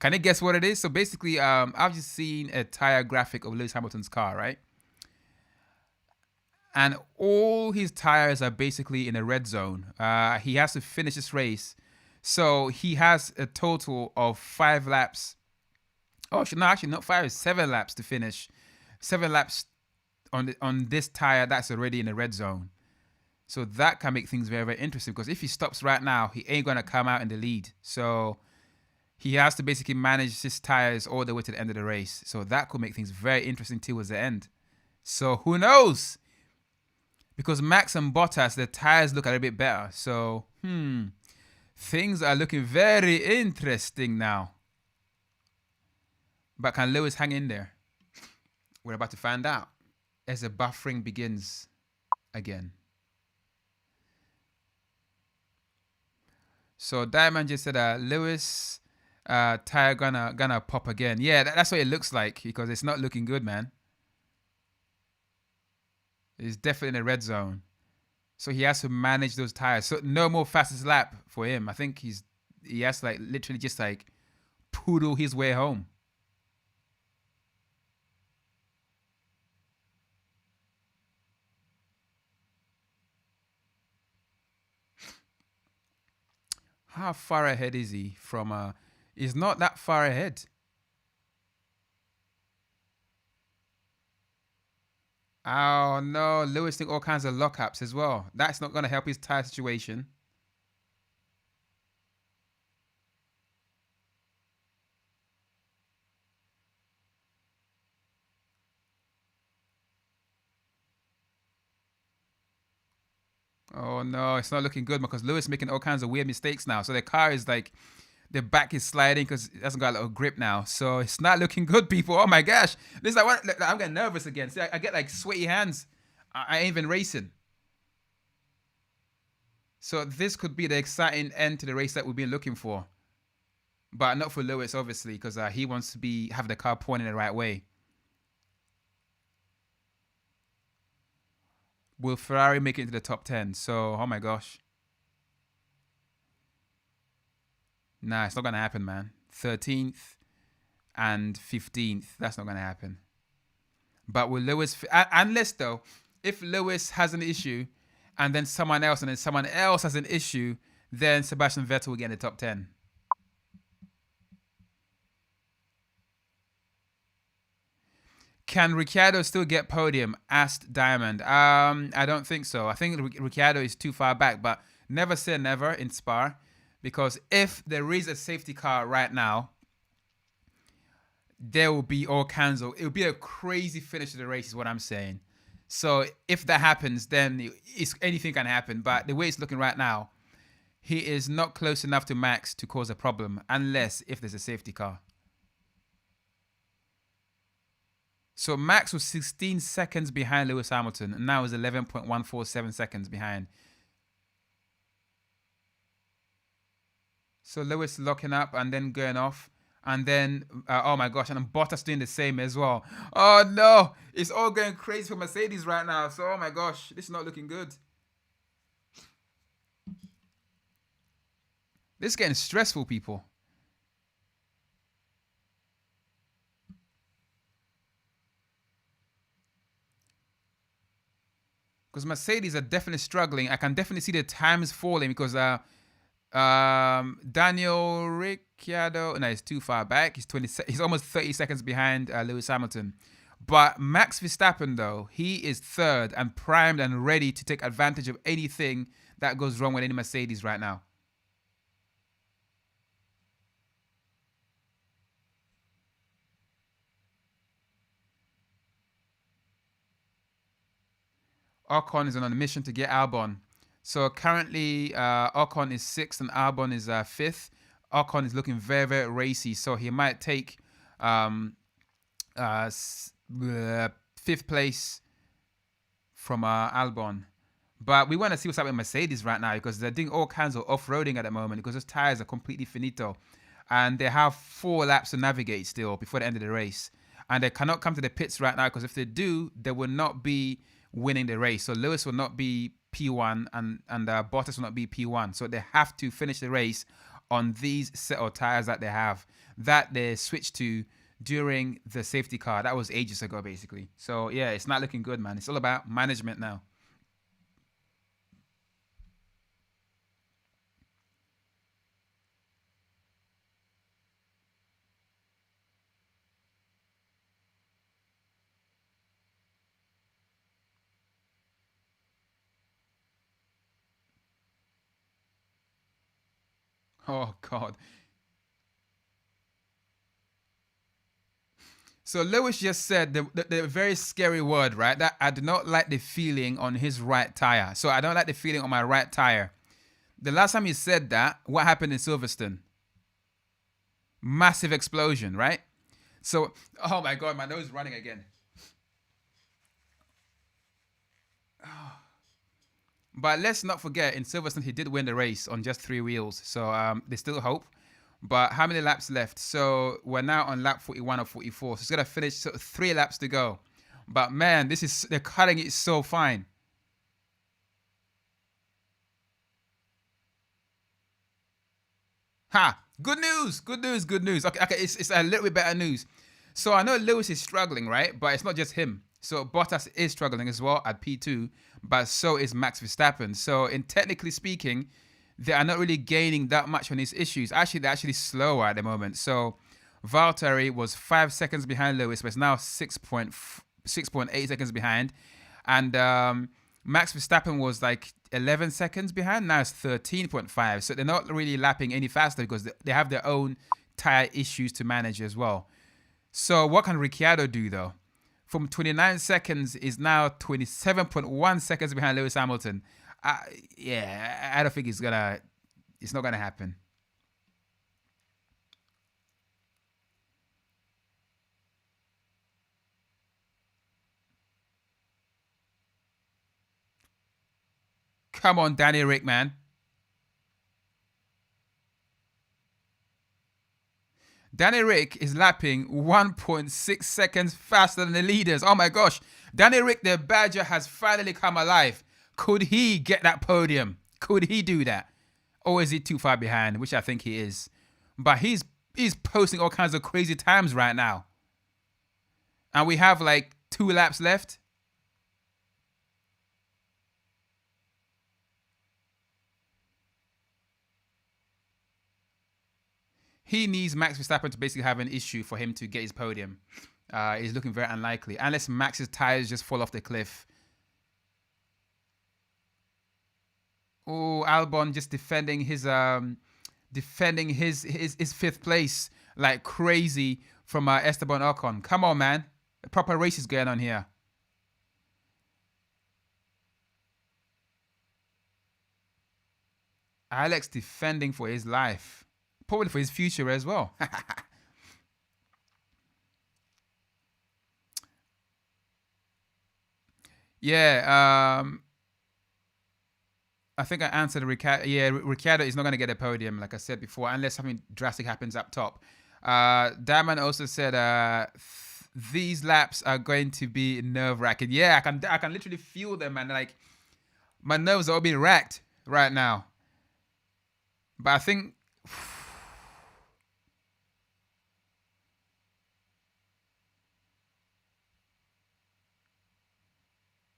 Can you guess what it is? So basically, I've just seen a tire graphic of Lewis Hamilton's car, right? And all his tires are basically in a red zone. He has to finish this race, so he has a total of 5 laps. Oh, no, actually, not five, 7 laps to finish. 7 laps on this tire that's already in the red zone. So that can make things very, very interesting because if he stops right now, he ain't going to come out in the lead. So he has to basically manage his tires all the way to the end of the race. So that could make things very interesting towards the end. So who knows? Because Max and Bottas, their tires look a little bit better. So, things are looking very interesting now. But can Lewis hang in there? We're about to find out as the buffering begins again. So Diamond just said Lewis tire gonna pop again. Yeah, that's what it looks like because it's not looking good, man. It's definitely in the red zone. So he has to manage those tires. So no more fastest lap for him. I think he has to literally just poodle his way home. How far ahead is he from he's not that far ahead. Oh no, Lewis think all kinds of lockups as well. That's not gonna help his tire situation. Oh no, it's not looking good because Lewis making all kinds of weird mistakes now. So the car is the back is sliding because it hasn't got a little grip now. So it's not looking good, people. Oh my gosh, this is I'm getting nervous again. See, I get sweaty hands. I ain't even racing. So this could be the exciting end to the race that we've been looking for, but not for Lewis, obviously, because he wants to have the car pointing the right way. Will Ferrari make it into the top 10? So, oh my gosh. Nah, it's not going to happen, man. 13th and 15th. That's not going to happen. But will Lewis... Unless, though, if Lewis has an issue and then someone else has an issue, then Sebastian Vettel will get in the top 10. Can Ricciardo still get podium? Asked Diamond. I don't think so. I think Ricciardo is too far back, but never say never in Spa, because if there is a safety car right now, there will be all kinds of... It will be a crazy finish to the race is what I'm saying. So if that happens, then anything can happen. But the way it's looking right now, he is not close enough to Max to cause a problem, unless if there's a safety car. So Max was 16 seconds behind Lewis Hamilton, and now is 11.147 seconds behind. So Lewis locking up and then going off. And then, oh my gosh, and then Bottas doing the same as well. Oh no, it's all going crazy for Mercedes right now. So, oh my gosh, this is not looking good. This is getting stressful, people. Because Mercedes are definitely struggling. I can definitely see the times falling because Daniel Ricciardo, no, he's too far back. He's almost 30 seconds behind Lewis Hamilton. But Max Verstappen, though, he is third and primed and ready to take advantage of anything that goes wrong with any Mercedes right now. Ocon is on a mission to get Albon. So currently, Ocon is sixth and Albon is fifth. Ocon is looking very, very racy, so he might take fifth place from Albon. But we want to see what's happening with Mercedes right now because they're doing all kinds of off-roading at the moment because those tires are completely finito. And they have 4 laps to navigate still before the end of the race. And they cannot come to the pits right now because if they do, they will not be winning the race. So Lewis will not be P1 and Bottas will not be P1. So they have to finish the race on these set of tires that they have that they switched to during the safety car. That was ages ago, basically. So yeah, it's not looking good, man. It's all about management now. Oh God. So Lewis just said the very scary word, right? That I do not like the feeling on his right tire. So I don't like the feeling on my right tire. The last time he said that, what happened in Silverstone? Massive explosion, right? So, oh my God, my nose is running again. But let's not forget, in Silverstone, he did win the race on just 3 wheels. So there's still hope. But how many laps left? So we're now on lap 41 or 44. So it's going to finish 3 laps to go. But man, they're cutting it so fine. Ha! Good news, good news, good news. Okay, it's a little bit better news. So I know Lewis is struggling, right? But it's not just him. So Bottas is struggling as well at P2, but so is Max Verstappen. So in technically speaking, they are not really gaining that much on these issues. Actually, they're actually slower at the moment. So Valtteri was 5 seconds behind Lewis, but it's now 6.8 seconds behind. And Max Verstappen was like 11 seconds behind. Now it's 13.5. So they're not really lapping any faster because they have their own tire issues to manage as well. So what can Ricciardo do though? From 29 seconds is now 27.1 seconds behind Lewis Hamilton. I don't think it's not gonna happen. Come on, Danny Rick, man. Danny Rick is lapping 1.6 seconds faster than the leaders. Oh my gosh. Danny Rick, the Badger, has finally come alive. Could he get that podium? Could he do that? Or is he too far behind, which I think he is. But he's posting all kinds of crazy times right now. And we have like 2 laps left. He needs Max Verstappen to basically have an issue for him to get his podium. He's looking very unlikely. Unless Max's tires just fall off the cliff. Oh, Albon just defending his 5th place like crazy from Esteban Ocon. Come on, man. A proper race is going on here. Alex defending for his life. Probably for his future as well. Yeah, I think I answered Ricciardo. Yeah, Ricciardo is not going to get a podium, like I said before, unless something drastic happens up top. Diamond also said these laps are going to be nerve-wracking. Yeah, I can literally feel them, and like my nerves are all being racked right now. But I think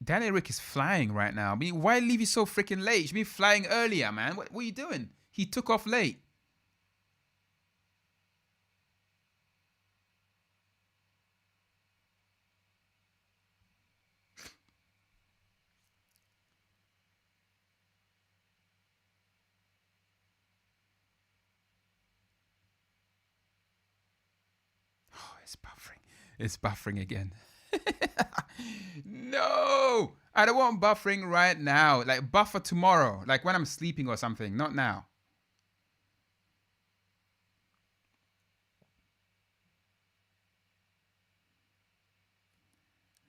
Danny Rick is flying right now. I mean, why leave you so freaking late? You should be flying earlier, man. What are you doing? He took off late. Oh, it's buffering. It's buffering again. No, I don't want buffering right now. Like buffer tomorrow, like when I'm sleeping or something, not now.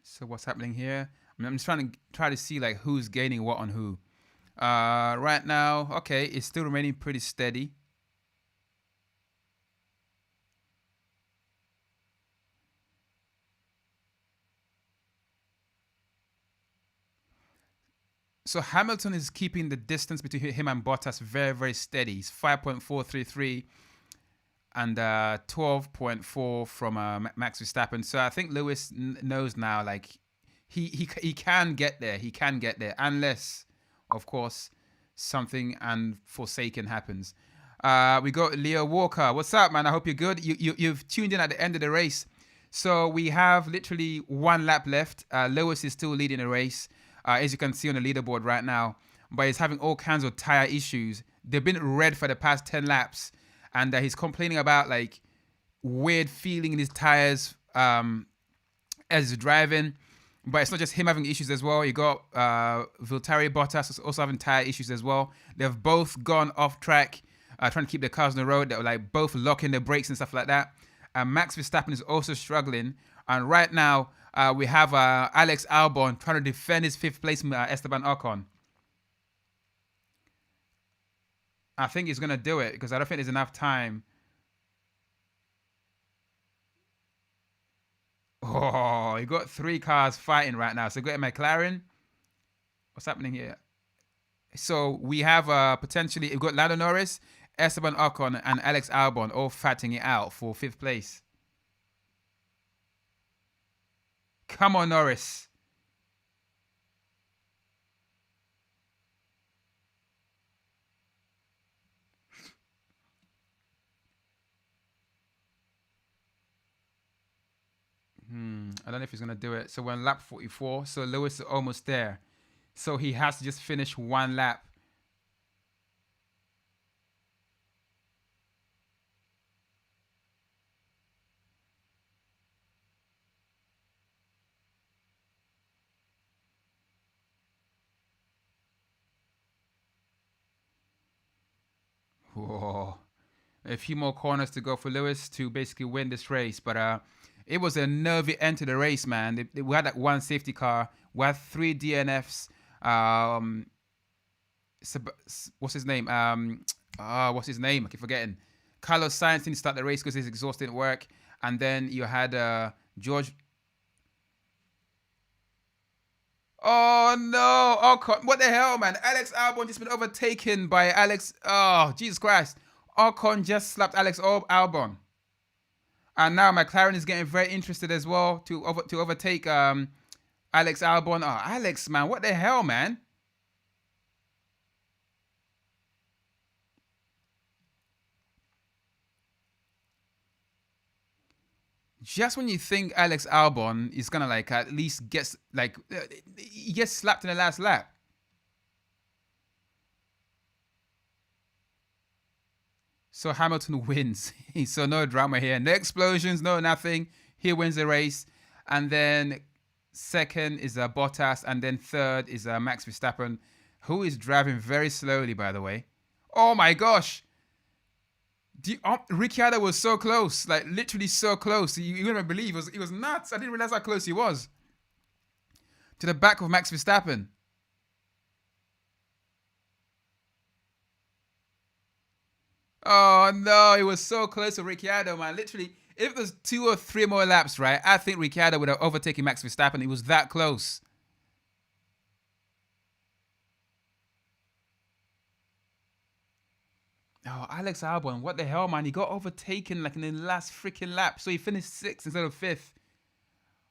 So what's happening here? I'm just trying to see like who's gaining what on who. Right now, okay, it's still remaining pretty steady. So Hamilton is keeping the distance between him and Bottas very, very steady. He's 5.433 and 12.4 from Max Verstappen. So I think Lewis knows now, like he can get there. He can get there unless, of course, something unforsaken happens. We got Leo Walker. What's up, man? I hope you're good. You've tuned in at the end of the race. So we have literally one lap left. Lewis is still leading the race, as you can see on the leaderboard right now. But he's having all kinds of tire issues. They've been red for the past 10 laps. And he's complaining about like weird feeling in his tires as he's driving. But it's not just him having issues as well. You got Valtteri Bottas also having tire issues as well. They've both gone off track, trying to keep their cars on the road. They're like both locking their brakes and stuff like that. And Max Verstappen is also struggling. And right now, we have Alex Albon trying to defend his fifth place from Esteban Ocon. I think he's going to do it because I don't think there's enough time. Oh, you got three cars fighting right now. So you got a McLaren. What's happening here? So we have potentially, we've got Lando Norris, Esteban Ocon, and Alex Albon all fighting it out for fifth place. Come on, Norris. I don't know if he's going to do it. So we're on lap 44. So Lewis is almost there. So he has to just finish one lap. Whoa. A few more corners to go for Lewis to basically win this race. But it was a nervy end to the race, man. We had that one safety car. We had 3 DNFs. What's his name? What's his name? I keep forgetting. Carlos Sainz didn't start the race because his exhaust didn't work. And then you had George. Oh no! Ocon, what the hell, man? Alex Albon just been overtaken by Alex. Oh, Jesus Christ! Ocon just slapped Alex Albon, and now McLaren is getting very interested as well to overtake Alex Albon. Oh, Alex, man, what the hell, man? Just when you think Alex Albon is gonna like at least he gets slapped in the last lap. So Hamilton wins. So no drama here. No explosions, no nothing. He wins the race. And then second is Bottas. And then third is Max Verstappen, who is driving very slowly, by the way. Oh my gosh. Ricciardo was so close. Like literally so close. You wouldn't believe. It was nuts. I didn't realize how close he was. To the back of Max Verstappen. Oh no, it was so close to Ricciardo, man. Literally, if there's 2 or 3 more laps, right, I think Ricciardo would have overtaken Max Verstappen. It was that close. Oh, Alex Albon, what the hell, man? He got overtaken like in the last freaking lap, so he finished 6th instead of 5th.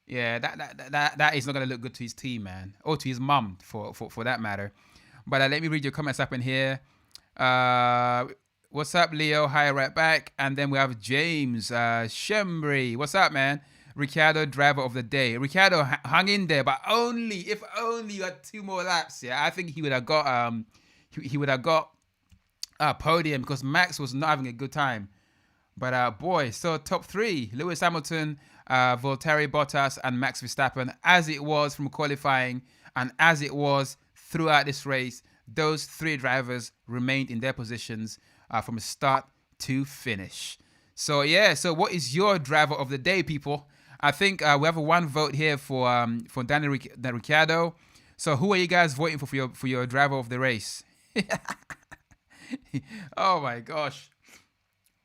Yeah, that is not gonna look good to his team, man, or to his mum for that matter. But let me read your comments up in here. What's up, Leo? Hi, right back. And then we have James Shembri. What's up, man? Ricciardo, driver of the day. Ricciardo hung in there, but if only you had 2 more laps. Yeah, I think he would have got he would have got a podium because Max was not having a good time. But boy, so top 3: Lewis Hamilton, Valtteri Bottas, and Max Verstappen, as it was from qualifying and as it was throughout this race. Those 3 drivers remained in their positions from start to finish. So yeah, so what is your driver of the day, people? I think we have a 1 vote here for Daniel Ricciardo. So who are you guys voting for your driver of the race? Oh my gosh,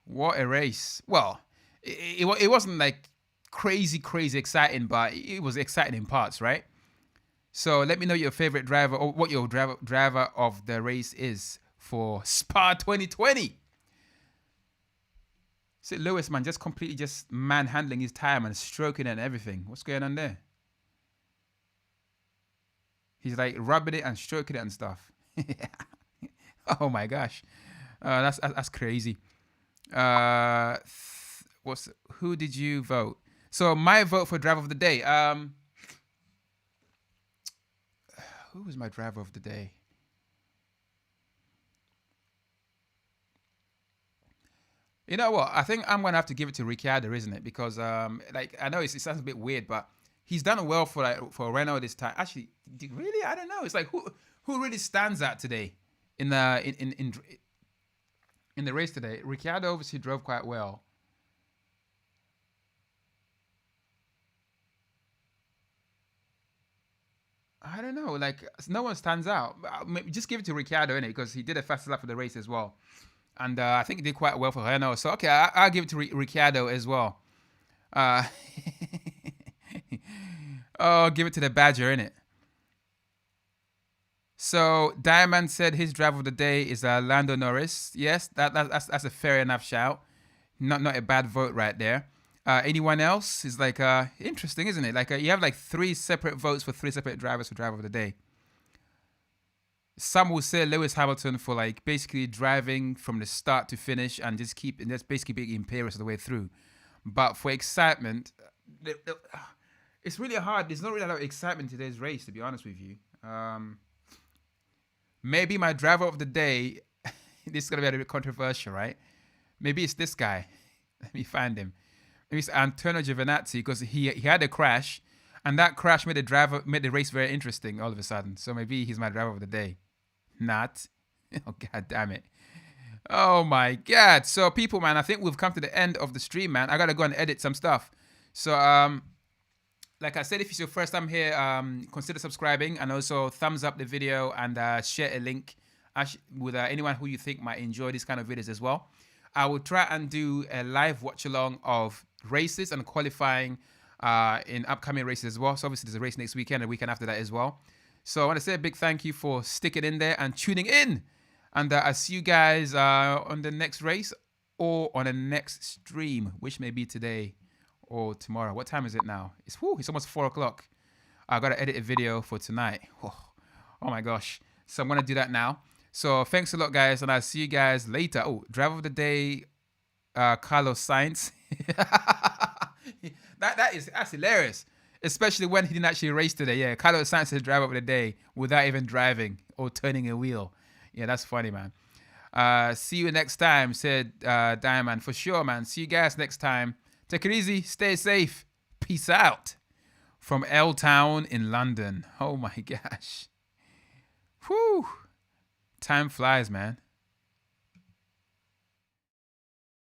what a race! Well, it wasn't like crazy exciting, but it was exciting in parts, right? So let me know your favorite driver or what your driver of the race is for Spa 2020. See, Lewis, man, just completely just manhandling his time and stroking it and everything. What's going on there? He's like rubbing it and stroking it and stuff. Oh my gosh, that's crazy. Who did you vote? So my vote for driver of the day. Who was my driver of the day? You know what? I think I'm gonna have to give it to Ricciardo, isn't it? Because like I know it sounds a bit weird, but he's done well for Renault this time. Actually, really, I don't know. It's like who really stands out today in the race today? Ricciardo obviously drove quite well. I don't know. Like no one stands out. Just give it to Ricciardo, innit? Because he did a fast lap for the race as well, and I think he did quite well for Renault. So okay, I'll give it to Ricciardo as well. Uh, oh, give it to the Badger, innit? So Diamond said his driver of the day is Lando Norris. Yes, that's a fair enough shout. Not a bad vote right there. Anyone else is like interesting, isn't it? Like you have like 3 separate votes for 3 separate drivers for driver of the day. Some will say Lewis Hamilton for like basically driving from the start to finish and just basically being imperious the way through. But for excitement, it's really hard. There's not really a lot of excitement in today's race, to be honest with you. Maybe my driver of the day, this is going to be a bit controversial, right? Maybe it's this guy. Let me find him. Maybe it's Antonio Giovinazzi because he had a crash, and that crash made the race very interesting all of a sudden. So maybe he's my driver of the day. Not. Oh, God damn it. Oh, my God. So, people, man, I think we've come to the end of the stream, man. I got to go and edit some stuff. So, like I said, if it's your first time here, consider subscribing and also thumbs up the video and share a link with anyone who you think might enjoy these kind of videos as well. I will try and do a live watch along of races and qualifying in upcoming races as well. So obviously there's a race next weekend and the weekend after that as well. So I want to say a big thank you for sticking in there and tuning in. And I'll see you guys on the next race or on the next stream, which may be today or tomorrow. What time is it now? It's almost 4 o'clock. I got to edit a video for tonight. Oh my gosh. So I'm going to do that now. So thanks a lot, guys, and I'll see you guys later. Oh, driver of the day, Carlos Sainz. That's hilarious, especially when he didn't actually race today. Yeah, Carlos Sainz is driver of the day without even driving or turning a wheel. Yeah, that's funny, man. See you next time, said Diamond. For sure, man. See you guys next time. Take it easy. Stay safe. Peace out. From L Town in London. Oh, my gosh. Whew. Time flies, man.